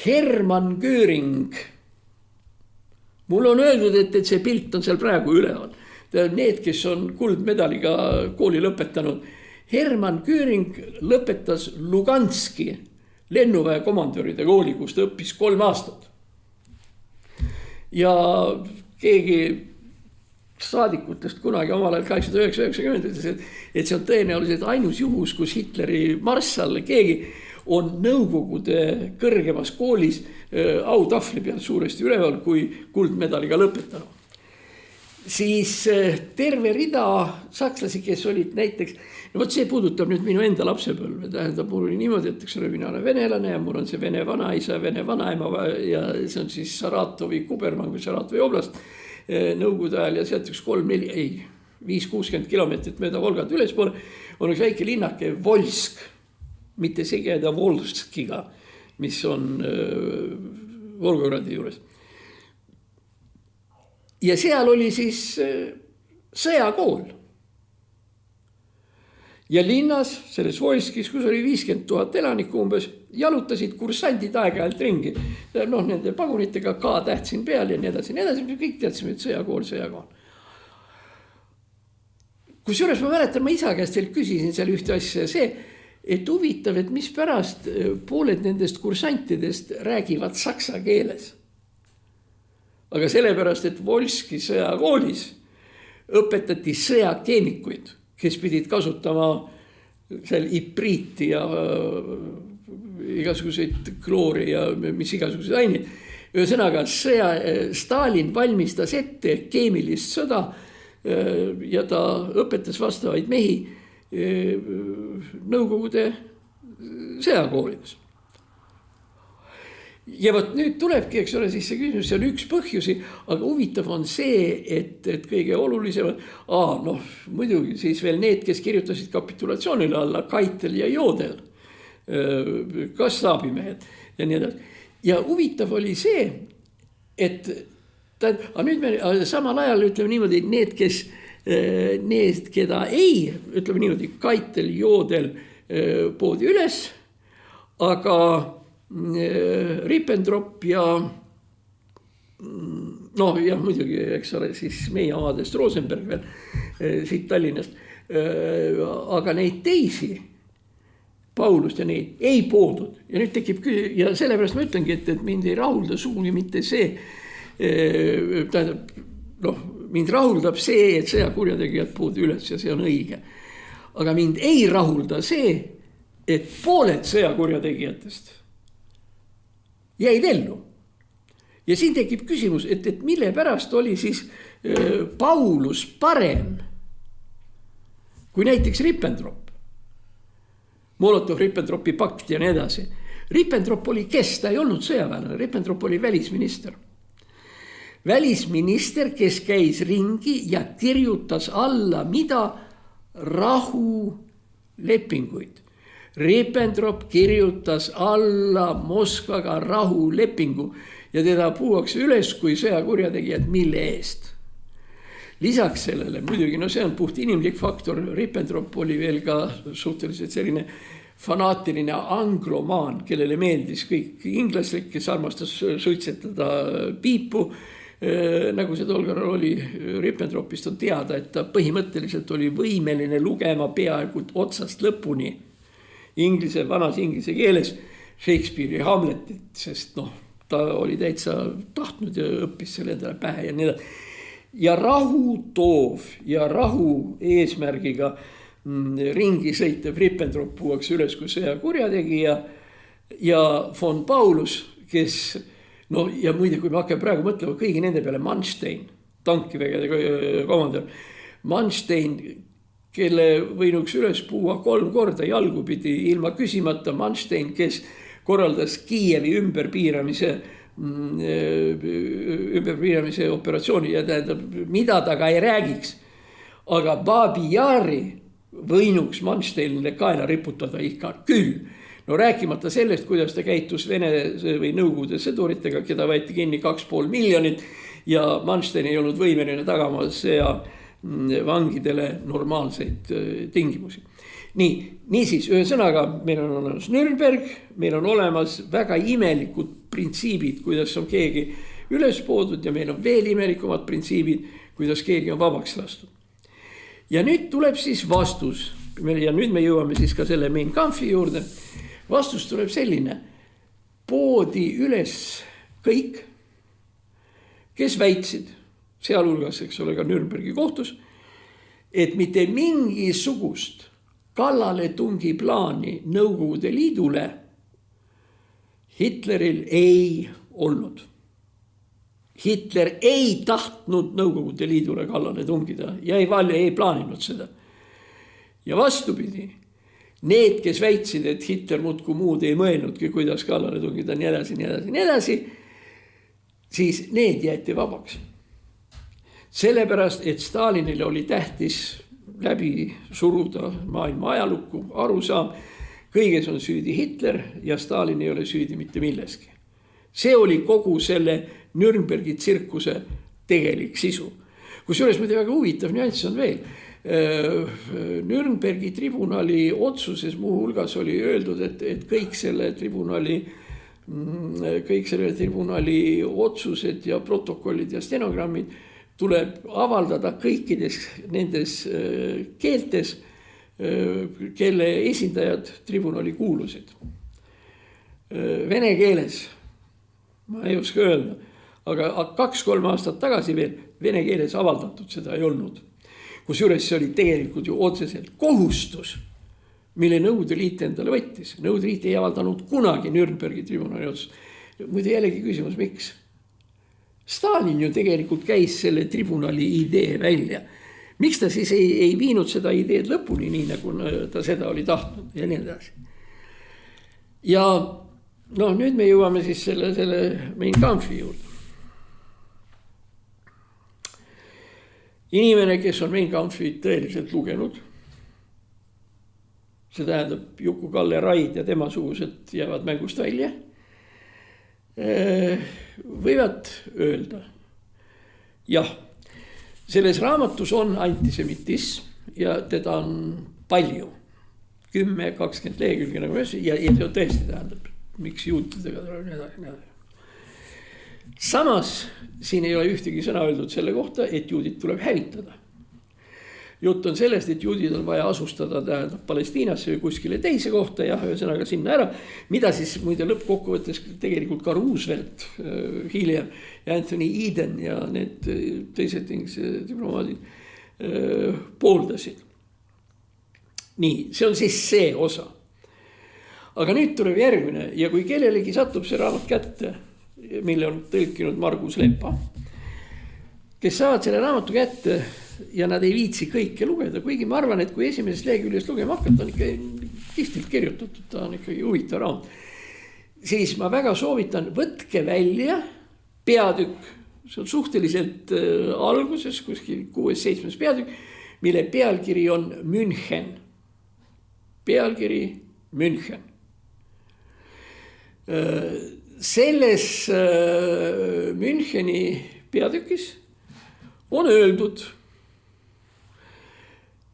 Hermann Göring, mul on öeldud, et see pilt on seal praegu üleval. Need, kes on kuldmedaliga kooli lõpetanud. Hermann Göring lõpetas Luganski lennuväe komandöride kooli, kus ta õppis 3 aastat. Ja keegi saadikutest kunagi omal ajal 1890 ütles, et see on tõenäoliselt ainus juhus, kus Hitleri marssal keegi on Nõukogude kõrgemas koolis autahvli peal suuresti üleval, kui kuldmedaliga lõpetanud. Siis terve rida sakslasi, kes olid näiteks, see puudutab nüüd minu enda lapsepõlve, tähendab, mul oli niimoodi, et mina olen venelane ja mul on see vene vanaisa, vene vanaema ja see on siis Saratovi kubermann või Saratovi oblast Nõukogude ajal ja sealt 5-60 kilomeetrit mööda Volgat ülespoole on üks väike linnake Volsk, mitte segeda Volskiga, mis on Volgogradi juures. Ja seal oli siis sõjakool. Ja linnas, selles Volskis, kus oli 50 000 elanikku umbes, jalutasid kursandid aeg-ajalt ringi. Nende pagunitega K-täht siin peal ja nii edasi. Me kõik teadsime, et sõjakool. Kusjuures ma mäletan, ma isa käest veel küsisin seal ühte asja see, et huvitav, et mis pärast pooled nendest kursantidest räägivad saksa keeles. Aga sellepärast, et Volski sõjakoolis õpetati sõjakeemikuid, kes pidid kasutama seal ipriiti ja igasuguseid kloori ja mis igasuguseid aineid. Ühesõnaga, Stalin valmistas ette keemilist sõda ja ta õpetas vastavaid mehi Nõukogude sõjakoolides. Ja võt nüüd tulebki, eks ole, siis see küsimus, see on üks põhjusi, aga huvitav on see, et kõige olulisemad, muidugi siis veel need, kes kirjutasid kapitulatsioonile alla, Keitel ja Jodel, kastaabimehed ja nii edasi. Ja huvitav oli see, et nüüd me samal ajal ütleme niimoodi, need, keda ei, ütleme niimoodi, Keitel, Jodel poodi üles, aga Ribbentrop ja muidugi, eks ole, siis meie omadest Rosenberg veel siit Tallinnast, aga neid teisi, Paulust ja neid, ei poodud. Ja nüüd tekib ja sellepärast ma ütlengi, et mind ei rahulda sugugi mitte see, mind rahuldab see, et sõjakurjategijad poodi üles ja see on õige. Aga mind ei rahulda see, et pooled sõjakurjategijatest jäid ellu. Ja siin tekib küsimus, et mille pärast oli siis Paulus parem kui näiteks Ribbentrop. Molotov-Ribbentropi pakt ja nii edasi. Ribbentrop oli kes? Ta ei olnud sõjaväelane. Ribbentrop oli välisminister. Välisminister, kes käis ringi ja kirjutas alla mida? Rahulepinguid. Ribbentrop kirjutas alla Moskvaga rahulepingu ja teda puuakse üles kui sõjakurjategijad mille eest. Lisaks sellele, muidugi, see on puht inimlik faktor, Ribbentrop oli veel ka suhteliselt selline fanaatiline anglomaan, kellele meeldis kõik inglaslik, kes armastas suitsetada piipu, nagu see tolgaral oli. Ribbentropist on teada, et ta põhimõtteliselt oli võimeline lugema peaaegu otsast lõpuni vanas inglise keeles Shakespeare'i Hamletit, sest ta oli täitsa tahtnud ja õppis selle endale pähe ja nii edasi. Ja rahu toov ja rahu eesmärgiga ringi sõitev Ribbentrop puuakse üles kui sõjakurjategija ja von Paulus, kes ja muide, kui me hakkame praegu mõtlema kõigi nende peale, Manstein, tankivägede komandör, Manstein, kelle võinuks üles puua 3 korda jalgupidi ilma küsimata, Manstein, kes korraldas Kiievi ümberpiiramise operatsiooni ja tähendab, mida ta ka ei räägiks. Aga Babi Yari võinuks Mansteinile kaela riputada ikka küll. No rääkimata sellest, kuidas ta käitus Vene või Nõukogude sõduritega, keda võeti kinni 2,5 miljonit ja Manstein ei olnud võimeline tagama sõja vangidele normaalseid tingimusi. Niisiis, ühesõnaga, meil on olemas Nürnberg, meil on olemas väga imelikud printsiibid, kuidas on keegi üles poodud ja meil on veel imelikumad printsiibid, kuidas keegi on vabaks lastud. Ja nüüd tuleb siis vastus ja nüüd me jõuame siis ka selle Mein Kampfi juurde. Vastus tuleb selline, poodi üles kõik, kes väitsid, sealhulgas, eks ole, ka Nürnbergi kohtus, et mitte mingisugust kallaletungi plaani Nõukogude Liidule Hitleril ei olnud. Hitler ei tahtnud Nõukogude Liidule kallale tungida ja ei plaaninud seda. Ja vastupidi, need, kes väitsid, et Hitler muudkui muud ei mõelnudki, kuidas kallale tungida nii edasi, siis need jäeti vabaks. Sellepärast, et Stalinile oli tähtis läbi suruda maailma ajalukku, arusaam, kõiges on süüdi Hitler ja Stalin ei ole süüdi mitte milleski. See oli kogu selle Nürnbergi tsirkuse tegelik sisu. Kusjuures muide väga huvitav nüanss on veel. Nürnbergi tribunali otsuses muu hulgas oli öeldud, et kõik selle tribunali otsused ja protokollid ja stenogrammid tuleb avaldada kõikides nendes keeltes, kelle esindajad tribunali kuulusid. Vene keeles, ma ei oska öelda, aga 2-3 aastat tagasi veel vene keeles avaldatud seda ei olnud. Kusjuures see oli tegelikult ju otseselt kohustus, mille Nõukogude Liit endale võttis. Nõukogude Liit ei avaldanud kunagi Nürnbergi tribunali otsust. Muide jällegi küsimus, miks? Stalin ju tegelikult käis selle tribunali idee välja. Miks ta siis ei viinud seda ideed lõpuni nii, nagu ta seda oli tahtnud ja nii edasi. Ja nüüd me jõuame siis selle Mein Kampfi juurde. Inimene, kes on Mein Kampfi tõeliselt lugenud, see tähendab Juku-Kalle Raid ja tema sugused jäävad mängust välja, võivad öelda, jah, selles raamatus on antisemitism ja teda on palju, 10-20 lehekülge nagu ja see on tõesti tähendab, miks juutidega tuleb nii edasi. Samas siin ei ole ühtegi sõna öeldud selle kohta, et juudid tuleb hävitada. Jutt on sellest, et juudid on vaja asustada tähendab Palestiinasse või kuskile teise kohta ja ühesõnaga sinna ära, mida siis muide lõppkokkuvõttes tegelikult ka Roosevelt hiljem ja Anthony Eden ja need teised diplomaadid pooldasid. Nii, see on siis see osa. Aga nüüd tuleb järgmine ja kui kellelegi satub see raamat kätte, mille on tõlkinud Margus Lepa, kes saavad selle raamatu kätte ja nad ei viitsi kõike lugeda, kuigi ma arvan, et kui esimesest leheküljest lugema hakata, on ikka kihvtilt kirjutatud, ta on ikkagi huvitav raamat. Siis ma väga soovitan, võtke välja peatükk, see on suhteliselt alguses, kuskil 6-7 peatükk, mille pealkiri on München. Pealkiri München. Selles Müncheni peatükis on öeldud,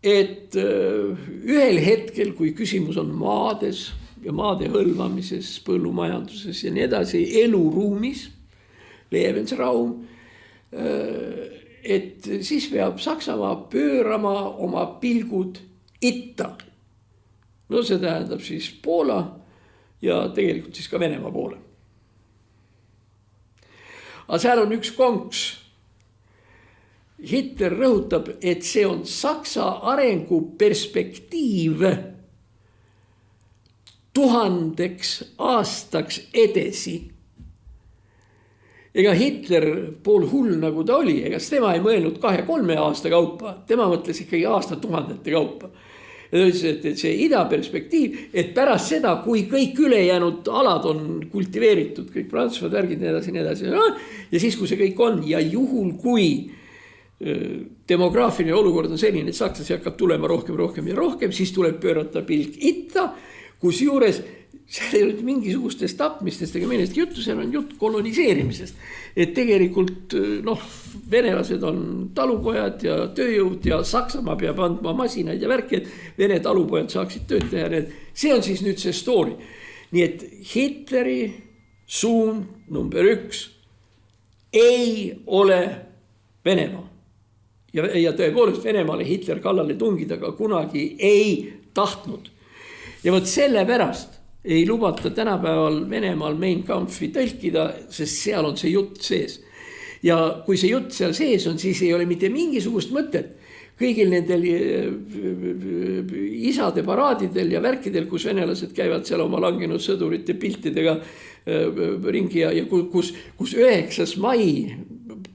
et ühel hetkel, kui küsimus on maades ja maade hõlvamises, põllumajanduses ja nii edasi, eluruumis, Lebensraum, et siis peab Saksamaa pöörama oma pilgud itta. no see tähendab siis Poola ja tegelikult siis ka Venemaa poole. Aga seal on üks konks. Hitler rõhutab, et see on Saksa arengu perspektiiv 1000 aastaks edasi. Ega Hitler pool hull nagu ta oli, ega tema ei mõelnud 2-3 aasta kaupa, tema mõtles ikkagi aastatuhandete kaupa. Ja ta ütles, et see idaperspektiiv, et pärast seda, kui kõik ülejäänud alad on kultiveeritud, kõik Prantsusmaa värgid nii edasi, ja siis, kui see kõik on ja juhul, kui demograafiline olukord on selline, et sakslasi hakkab tulema rohkem ja rohkem, siis tuleb pöörata pilk itta, kus juures seal ei ole mingisugustest tapmistest ega millestki juttu, seal on jutt koloniseerimisest. Et tegelikult venelased on talupojad ja tööjõud ja Saksamaa peab andma masinaid ja värki, et vene talupojad saaksid tööd teha. See on siis nüüd see story. Nii et Hitleri suund number 1 ei ole Venemaa. Ja tõepoolest Venemaale Hitler kallale tungida ka kunagi ei tahtnud. Ja võt selle pärast ei lubata tänapäeval Venemaal Mein Kampfi tõlkida, sest seal on see jutt sees. Ja kui see jutt seal sees on, siis ei ole mitte mingisugust mõtet kõigil nendel isade paraadidel ja värkidel, kus venelased käivad seal oma langenud sõdurite piltidega ringi ja kus 9. mai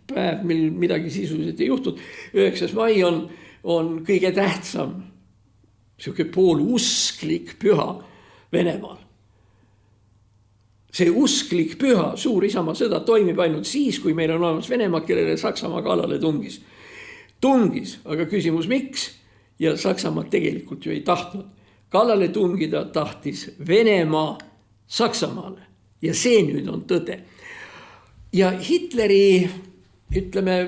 päev, mil midagi sisuliselt ei juhtud, 9. mai on kõige tähtsam siuke poolusklik püha Venemaal. See usklik püha suur Isamaa sõda toimib ainult siis, kui meil on olemas Venemaa, kellele Saksamaa kallale tungis. Tungis, aga küsimus miks? Ja Saksamaa tegelikult ju ei tahtnud. Kallale tungida tahtis Venemaa Saksamaale. Ja see nüüd on tõde. Ja Hitleri, ütleme,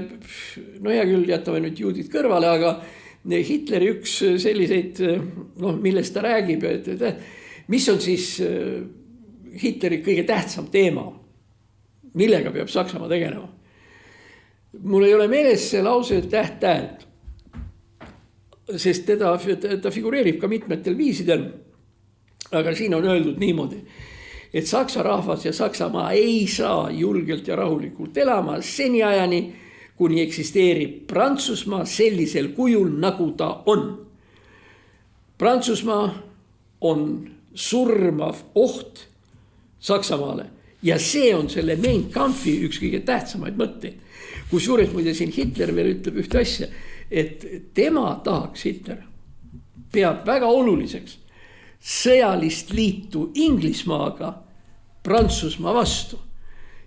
no hea küll, jätame nüüd juudid kõrvale, aga Hitleri üks selliseid, millest ta räägib, mis on siis Hitleri kõige tähtsam teema, millega peab Saksamaa tegelema. Mul ei ole meeles see lause täht-täht, sest ta figureerib ka mitmetel viisidel, aga siin on öeldud niimoodi, et Saksa rahvas ja Saksamaa ei saa julgelt ja rahulikult elama seniajani, kuni eksisteerib Prantsusmaa sellisel kujul, nagu ta on. Prantsusmaa on surmav oht Saksamaale ja see on selle Mein Kampfi üks kõige tähtsamaid mõtteid. Kus juures muide siin Hitler veel ütleb ühte asja, et tema tahaks Hitler peab väga oluliseks sõjalist liitu Inglismaaga Prantsusmaa vastu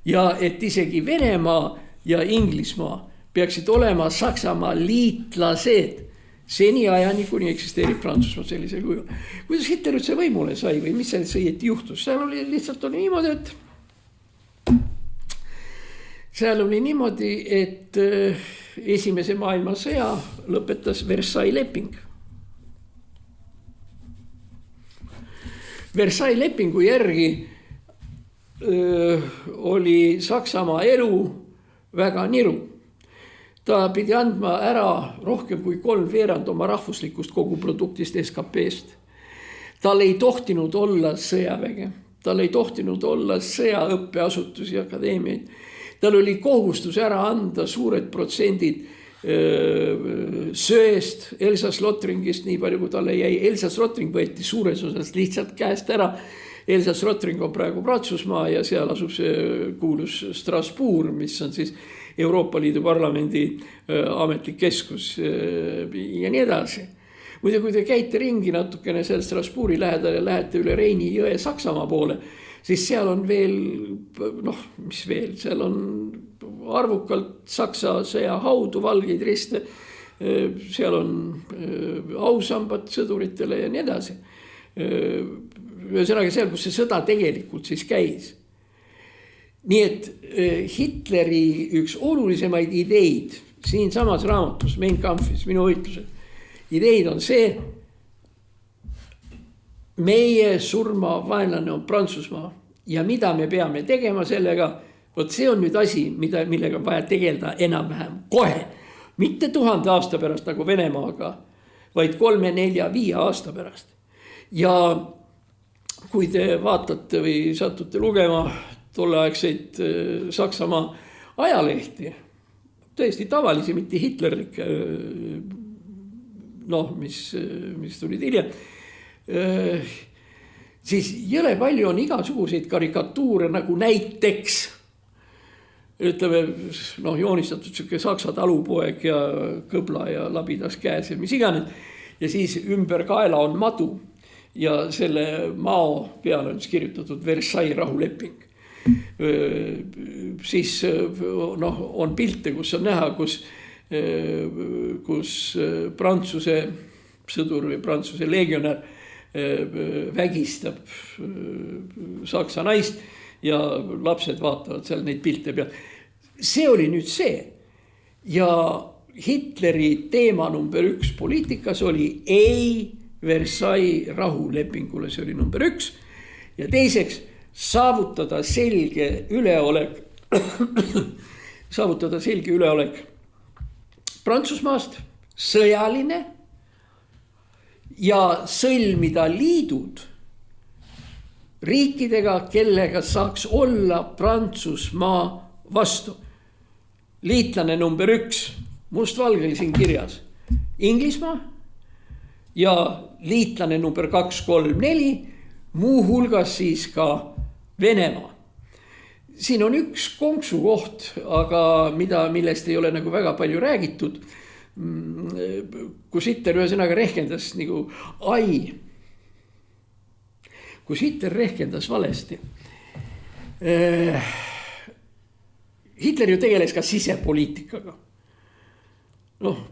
ja et isegi Venemaa ja Inglismaa peaksid olema Saksamaa liitlased seni ajani, kuni eksisteerib Prantsusmaa sellisel kujul. Kuidas Hitler üldse võimule sai või mis seal õieti juhtus? Seal oli niimoodi, et esimese maailmasõja lõpetas Versailles leping. Versailles lepingu järgi oli Saksamaa elu väga niru. Ta pidi andma ära rohkem kui 3/4 oma rahvuslikust koguproduktist SKP-st. Tal ei tohtinud olla sõjaväge, tal ei tohtinud olla sõjaõppeasutusi, akadeemiaid. Tal oli kohustus ära anda suured protsendid söest, Elsass-Lothringist, nii palju kui talle jäi. Elsass-Lothring võeti suures osas lihtsalt käest ära. Elsass-Lothring on praegu Prantsusmaa ja seal asub see kuulus Strasbourg, mis on siis Euroopa Liidu parlamendi ametlik keskus ja nii edasi. Muide, kui te käite ringi natukene seal Strasbourgi lähedal ja lähete üle Reini jõe Saksamaa poole, siis seal on veel, mis veel, seal on arvukalt Saksa sõjahaudu, valgeid riste, seal on ausambad sõduritele ja nii edasi. Ühesõnaga seal, kus see sõda tegelikult siis käis. Nii et Hitleri üks olulisemaid ideid siin samas raamatus, Mein Kampfis, minu võitlused, ideid on see, meie surmavaenlane on Prantsusmaa ja mida me peame tegema sellega, vot see on nüüd asi, millega on vaja tegeleda enam-vähem kohe. Mitte 1000 aasta pärast nagu Venemaaga, vaid 3, 4, 5 aasta pärast. ja kui te vaatate või satute lugema tolleaegseid Saksamaa ajalehti, täiesti tavalisi, mitte hitlerlikke, mis tulid hiljem, siis jõle palju on igasuguseid karikatuure, nagu näiteks ütleme, joonistatud siuke saksa talupoeg ja kõbla ja labidas käes ja mis iganes. Ja siis ümber kaela on madu ja selle mao peale on kirjutatud Versailles rahuleping. Siis on pilte, kus on näha, kus Prantsuse sõdur või Prantsuse legionär vägistab saksa naist ja lapsed vaatavad seal neid pilte peal. See oli nüüd see. Ja Hitleri teema number 1 poliitikas oli ei Versailles rahulepingule, see oli number 1. Ja teiseks saavutada selge üleolek Prantsusmaast, sõjaline ja sõlmida liidud riikidega, kellega saaks olla Prantsusmaa vastu. Liitlane number 1, mustvalgel siin kirjas, Inglismaa ja liitlane number 2, 3, 4, muuhulgas siis ka Venemaa. Siin on üks konksu koht, aga millest ei ole nagu väga palju räägitud, kus Hitler ühesõnaga rehkendas nagu kus Hitler rehkendas valesti. Hitler ju tegeles ka sisepoliitikaga.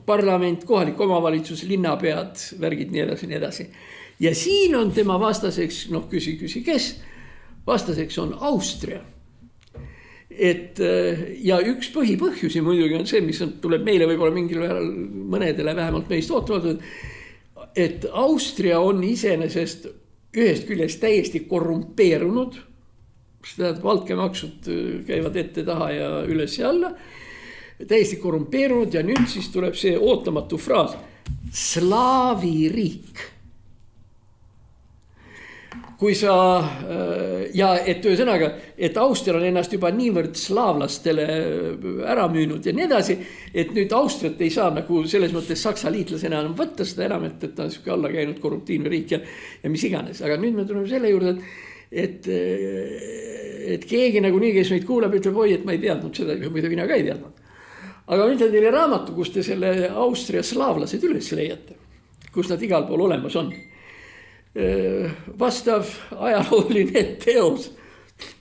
Parlament, kohalik omavalitsus, linnapead, värgid nii edasi. Ja siin on tema vastaseks, küsi kes, vastaseks on Austria. Ja üks põhipõhjusi muidugi on see, mis tuleb meile võib-olla mingil määral mõnedele vähemalt meist ootamatult, et Austria on iseenesest ühest küljest täiesti korrumpeerunud, valkemaksud käivad ette taha ja üles ja alla, täiesti korrumpeerunud ja nüüd siis tuleb see ootamatu fraas, slaavi riik. Kui sa, ja et ühesõnaga, et Austria on ennast juba niivõrd slaavlastele ära müünud ja nii edasi, et nüüd Austriat ei saa nagu selles mõttes saksa liitlasena enam võtta seda enam, et ta on siuke alla käinud korruptiivne riik ja mis iganes. Aga nüüd me tuleme selle juurde, et keegi nagu nii, kes meid kuuleb, ütleb, oi, et ma ei teadnud seda, muidu mina ka ei teadnud. Aga ma ütlen teile raamatu, kus te selle Austria slaavlased üles leiate, kus nad igal pool olemas on. Vastav ajalooline teos,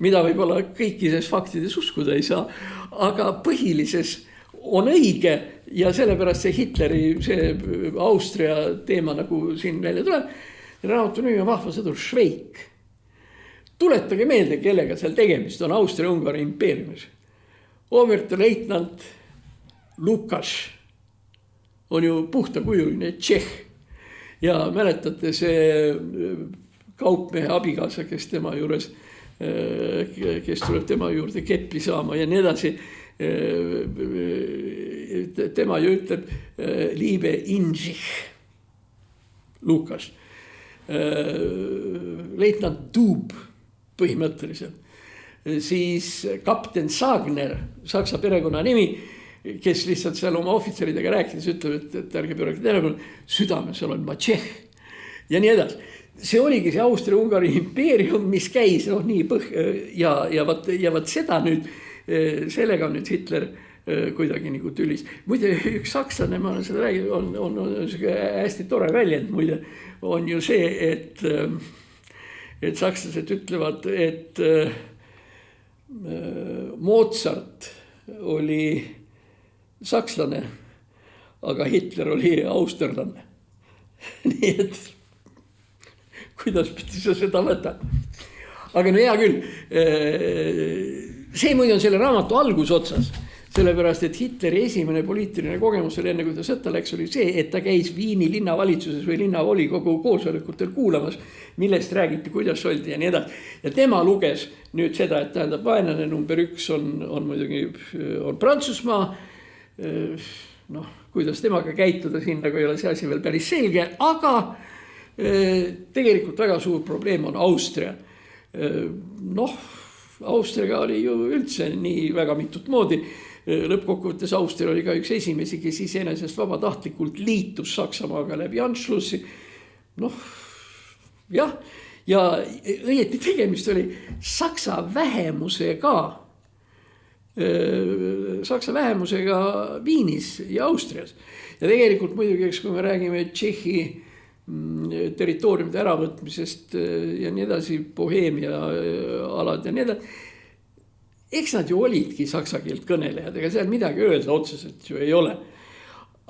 mida võib-olla kõikides faktides uskuda ei saa, aga põhilises on õige ja sellepärast see Hitleri, see Austria teema nagu siin välja tuleb. Raamatu nimi on Vahva sõdur Šveik. Tuletage meelde, kellega seal tegemist on Austria-Ungari impeeriumis. Oberleitnant Lukas on ju puhtakujuline tšehh. Ja mäletate see kaupmehe abikaasa, kes tuleb tema juurde keppi saama ja nii edasi. Tema ju ütleb liebe Inžich, Lukas. Leitnant Tuub põhimõtteliselt. Siis kapten Sagner, saksa perekonna nimi, kes lihtsalt seal oma ohvitseridega rääkides ütleb, et ärge pöörake tähelepanu, südames olen ma tšehh ja nii edasi. See oligi see Austria-Ungari impeerium, mis käis ja vaat seda nüüd, sellega on nüüd Hitler kuidagi nagu tülis. Muide, üks sakslane, ma olen seda rääginud, on hästi tore väljend, muide, on ju see, et sakslased ütlevad, et Mozart oli sakslane, aga Hitler oli austerlane. Nii et kuidas pidi sa seda võtta? Aga no hea küll, see muide on selle raamatu algusotsas, sellepärast, et Hitleri esimene poliitiline kogemus oli enne, kui ta sõtta läks, oli see, et ta käis Viini linnavalitsuses või linnavolikogu koosolekutel kuulamas, millest räägiti, kuidas oldi ja nii edasi. Ja tema luges nüüd seda, et tähendab vaenlane number 1 on muidugi on Prantsusmaa. Kuidas temaga käituda siin, nagu ei ole see asi veel päris selge, aga tegelikult väga suur probleem on Austria. Noh, Austriaga oli ju üldse nii väga mitut moodi. Lõppkokkuvõttes Austria oli ka üks esimesi, kes iseenesest vabatahtlikult liitus Saksamaaga läbi Anschlussi. Noh, jah, ja õieti tegemist oli Saksa vähemusega Viinis ja Austrias. Ja tegelikult muidugi, kui me räägime Tšehhi territooriumide äravõtmisest ja nii edasi, Boheemia alad ja nii edasi, eks nad ju olidki saksa keelt kõnelejad, ega seal midagi öelda otseselt ju ei ole.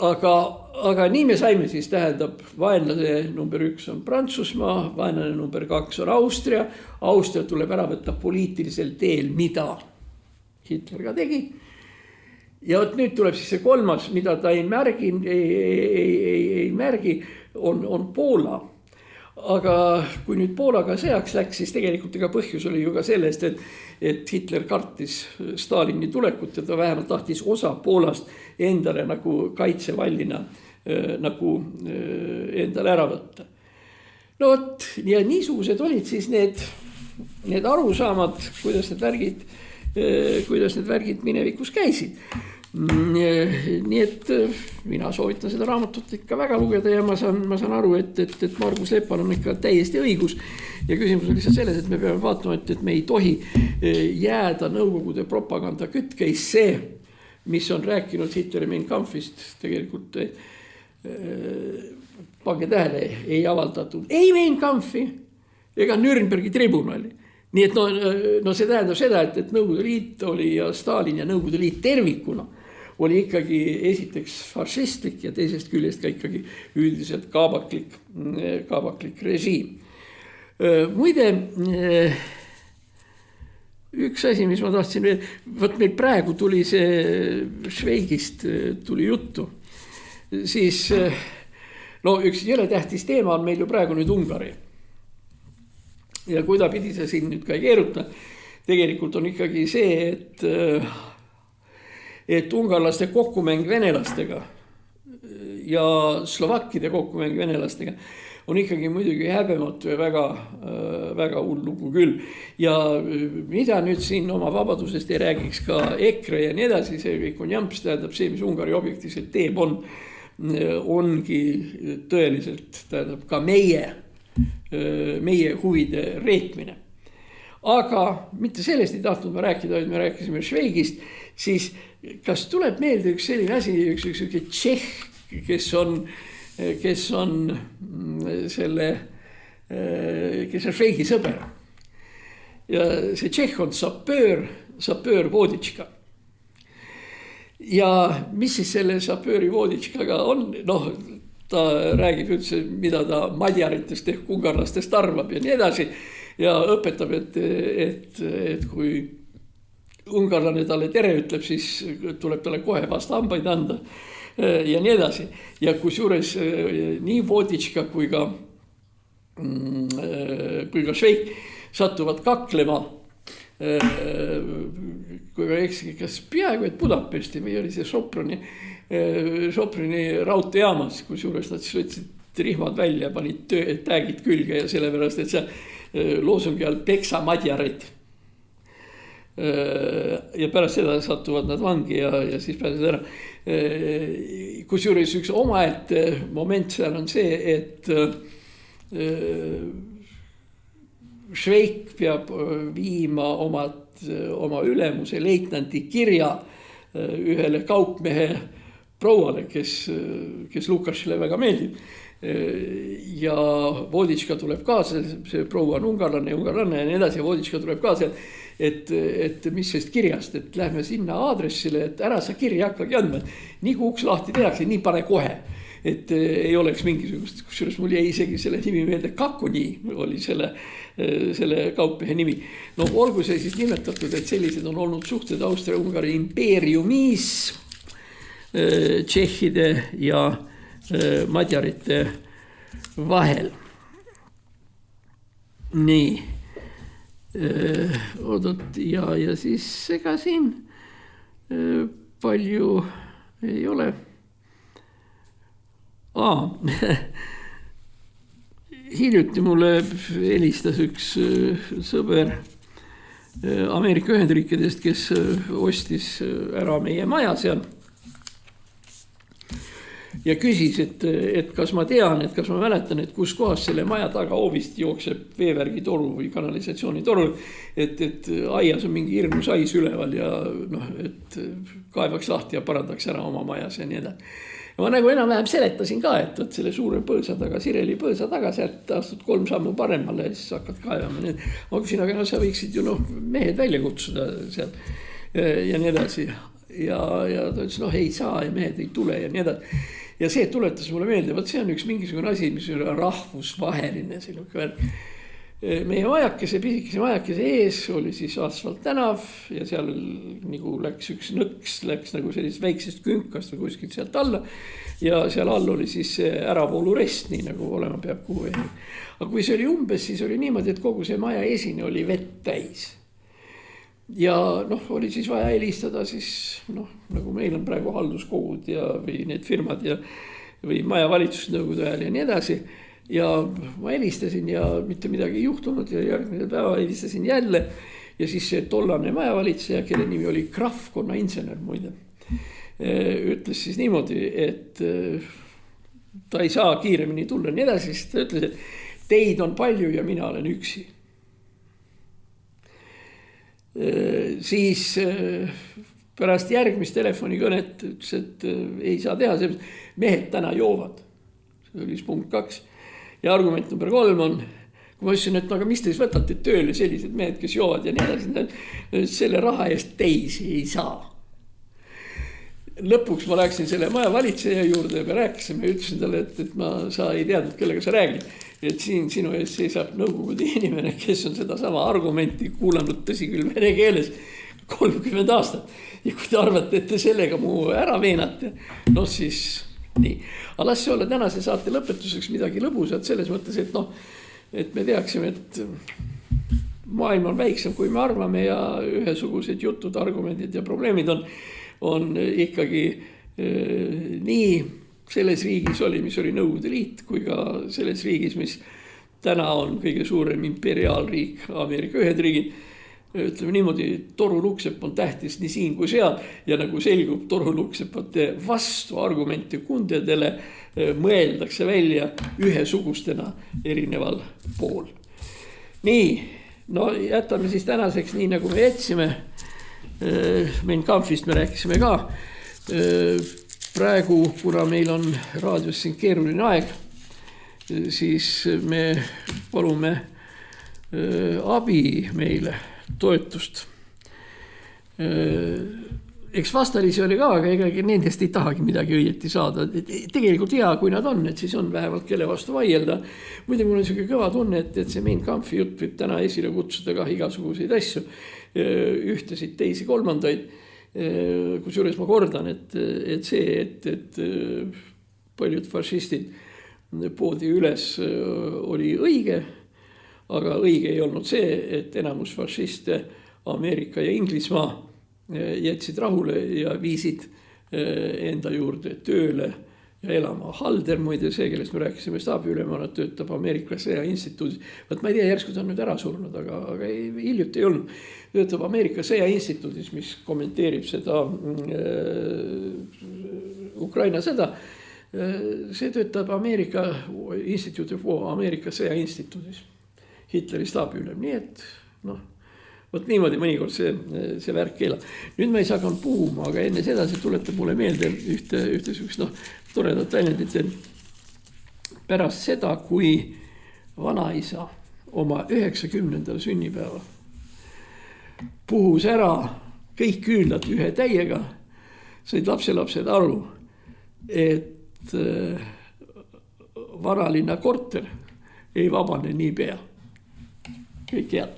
Aga nii me saime siis, tähendab, vaenlase number 1 on Prantsusmaa, vaenlane number 2 on Austria. Austria tuleb ära võtta poliitilisel teel, mida Hitler ka tegi. Ja nüüd tuleb siis see 3, mida ta ei märgi, on Poola. Aga kui nüüd Poolaga sõjaks läks, siis tegelikult ega põhjus oli ju ka sellest, et Hitler kartis Stalini tulekut ja ta vähemalt tahtis osa Poolast endale nagu kaitsevallina nagu endale ära võtta. No vot, ja niisugused olid siis need arusaamad, kuidas need värgid minevikus käisid. Nii et mina soovitan seda raamatut ikka väga lugeda ja ma saan aru, et Margus Lepal on ikka täiesti õigus. Ja küsimus on lihtsalt selles, et me peame vaatama, et me ei tohi jääda Nõukogude propaganda kütkeisse, mis on rääkinud Hitleri Mein Kampfist. Tegelikult pange tähele, ei avaldatud ei Mein Kampfi ega Nürnbergi tribunali. Nii et no see tähendab seda, et Nõukogude Liit oli ja Stalin ja Nõukogude Liit tervikuna oli ikkagi esiteks fašistlik ja teisest küljest ka ikkagi üldiselt kaabaklik režiim. Muide, üks asi, mis ma tahtsin veel, võt meil praegu tuli see Šveigist tuli juttu, siis no üks jõle tähtis teema on meil ju praegu nüüd Ungari. Ja kui ta pidi see siin nüüd ka ei keeruta, tegelikult on ikkagi see, et ungarlaste kokkumäng venelastega ja slovakkide kokkumäng venelastega on ikkagi muidugi häbematu ja väga hull lugu küll. Ja mida nüüd siin oma vabadusest ei räägiks ka EKRE ja nii edasi, see kõik on jamps, tähendab see, mis Ungari objektiivselt teeb, ongi tõeliselt tähendab ka meie huvide reetmine. Aga mitte sellest ei tahtnud ma rääkida, vaid me rääkisime Šveigist, siis kas tuleb meelde üks selline asi, üks Tšehh, kes on Šveigi sõber. Ja see Tšehh on sapöör Voditška. Ja mis siis selle sapööri Voditškaga on? Noh, ta räägib üldse, mida ta madjaritest ehk ungarlastest arvab ja nii edasi. Ja õpetab, et kui ungarlane talle tere ütleb, siis tuleb talle kohe vastu hambaid anda ja nii edasi. Ja kusjuures nii Voditška kui ka Šveik satuvad kaklema, kui ka eksigi, kas peaaegu et Budapesti või oli see Soproni raudteejaamas, kusjuures nad siis võtsid rihmad välja, panid täägid külge ja sellepärast, et see loosungi all peksa madjareid. Ja pärast seda satuvad nad vangi ja siis pääsed ära. Kusjuures üks omaette moment seal on see, et Šveik peab viima oma ülemuse leitnanti kirja ühele kaupmehe prouale, kes Lukašile väga meeldib. Ja Voditška tuleb kaasa, see proua on ungarlane ja nii edasi ja Voditška tuleb kaasa, et mis sellest kirjast, et lähme sinna aadressile, et ära sa kirja hakkagi andma, et nii kui uks lahti tehakse, nii pane kohe, et ei oleks mingisugust, kusjuures mul jäi isegi selle nimi meelde, Kakuni oli selle kaupmehe nimi. No olgu see siis nimetatud, et sellised on olnud suhted Austria-Ungari impeeriumis tšehhide ja madjarite vahel. Nii. Oodot, ja siis ega siin palju ei ole. hiljuti mulle helistas üks sõber Ameerika Ühendriikidest, kes ostis ära meie maja seal. Ja küsis, et kas ma tean, et kas ma mäletan, et kus kohas selle maja taga hoovist jookseb veevärgi toru või kanalisatsiooni toru, et aias on mingi hirmus ais üleval ja et kaevaks lahti ja parandaks ära oma majas ja nii edasi. Ja ma nagu enam-vähem seletasin ka, et selle suure põõsa taga, Sireli põõsa taga, sealt astud 3 sammu paremale ja siis hakkad kaevama. Ma küsin, aga sa võiksid ju mehed välja kutsuda seal ja nii edasi. Ja ta ütles, ei saa ja mehed ei tule ja nii edasi. Ja see tuletas mulle meelde, see on üks mingisugune asi, mis on rahvusvaheline. Meie majakese, pisikese majakese ees oli siis asfalt tänav ja seal nagu läks üks nõks, läks nagu sellist väiksest künkast või kuskilt sealt alla. Ja seal all oli siis äravoolurest, nii nagu olema peab kuhu. Aga kui see oli umbes, siis oli niimoodi, et kogu see maja esine oli vett täis. Ja oli siis vaja helistada siis, nagu meil on praegu halduskogud ja või need firmad ja või maja valitsusnõukogude ajal ja nii edasi. Ja ma helistasin ja mitte midagi ei juhtunud ja järgmisel päeva helistasin jälle. Ja siis see tollane majavalitseja, kelle nimi oli Krafkonna insener muide, ütles siis niimoodi, et ta ei saa kiiremini tulla nii edasi, siis ta ütles, et teid on palju ja mina olen üksi. Siis pärast järgmist telefonikõnet ütles, et ei saa teha, mehed täna joovad. See oli punkt 2. Ja argument number 3 on, kui ma ütlesin, et aga mis te siis võtate tööle sellised mehed, kes joovad ja nii edasi, selle raha eest teisi ei saa. Lõpuks ma läksin selle maja valitseja juurde ja me rääkisime ja ütlesin talle, et sa ei teadnud, kellega sa räägid. Et siin sinu ees seisab nõukogude inimene, kes on seda sama argumenti kuulanud tõsi küll vene keeles 30 aastat. Ja kui te arvate, et te sellega mu ära veenate, siis nii. Aga las see olla tänase saate lõpetuseks midagi lõbusat selles mõttes, et me teaksime, et maailm on väiksem, kui me arvame ja ühesugused jutud, argumendid ja probleemid on ikkagi nii selles riigis oli, mis oli Nõukogude Liit, kui ka selles riigis, mis täna on kõige suurem imperiaalriik Ameerika Ühendriigid. Ütleme niimoodi, torulukksepp on tähtis nii siin kui seal ja nagu selgub torulukkseppate vastu argumente kundedele mõeldakse välja ühesugustena erineval pool. Nii, jätame siis tänaseks nii nagu me jätsime. Mein Kampfist me rääkisime ka. Praegu, kuna meil on raadios siin keeruline aeg, siis me palume abi meile, toetust. Eks vastalisi oli ka, aga ega nendest ei tahagi midagi õieti saada. Tegelikult hea, kui nad on, et siis on vähemalt kelle vastu vaielda. Muide, mul on selline kõva tunne, et see Mein Kampfi jutt võib täna esile kutsuda ka igasuguseid asju, ühtesid, teisi, kolmandaid. Kusjuures ma kordan, et see, et paljud fašistid poodi üles oli õige, aga õige ei olnud see, et enamus fašiste Ameerika ja Inglismaa jätsid rahule ja viisid enda juurde tööle ja elama. Halder muide, see, kellest me rääkisime staabiülemana, töötab Ameerika sõjainstituudis. Vaat ma ei tea, järsku ta on nüüd ära surnud, aga hiljuti ei olnud. Töötab Ameerika sõjainstituudis, mis kommenteerib seda Ukraina sõda. See töötab Ameerika sõjainstituudis. Hitleri staabiülem. Nii et, võt niimoodi mõnikord see värk keelab. Nüüd ma ei saa ka puhuma, aga enne seda see tuletab mulle meelde ühte toredat väljendit. Pärast seda, kui vanaisa oma 90. sünnipäeva puhus ära kõik küünlad ühe täiega, said lapselapsed aru, et vanalinna korter ei vabane nii pea. Kõik head.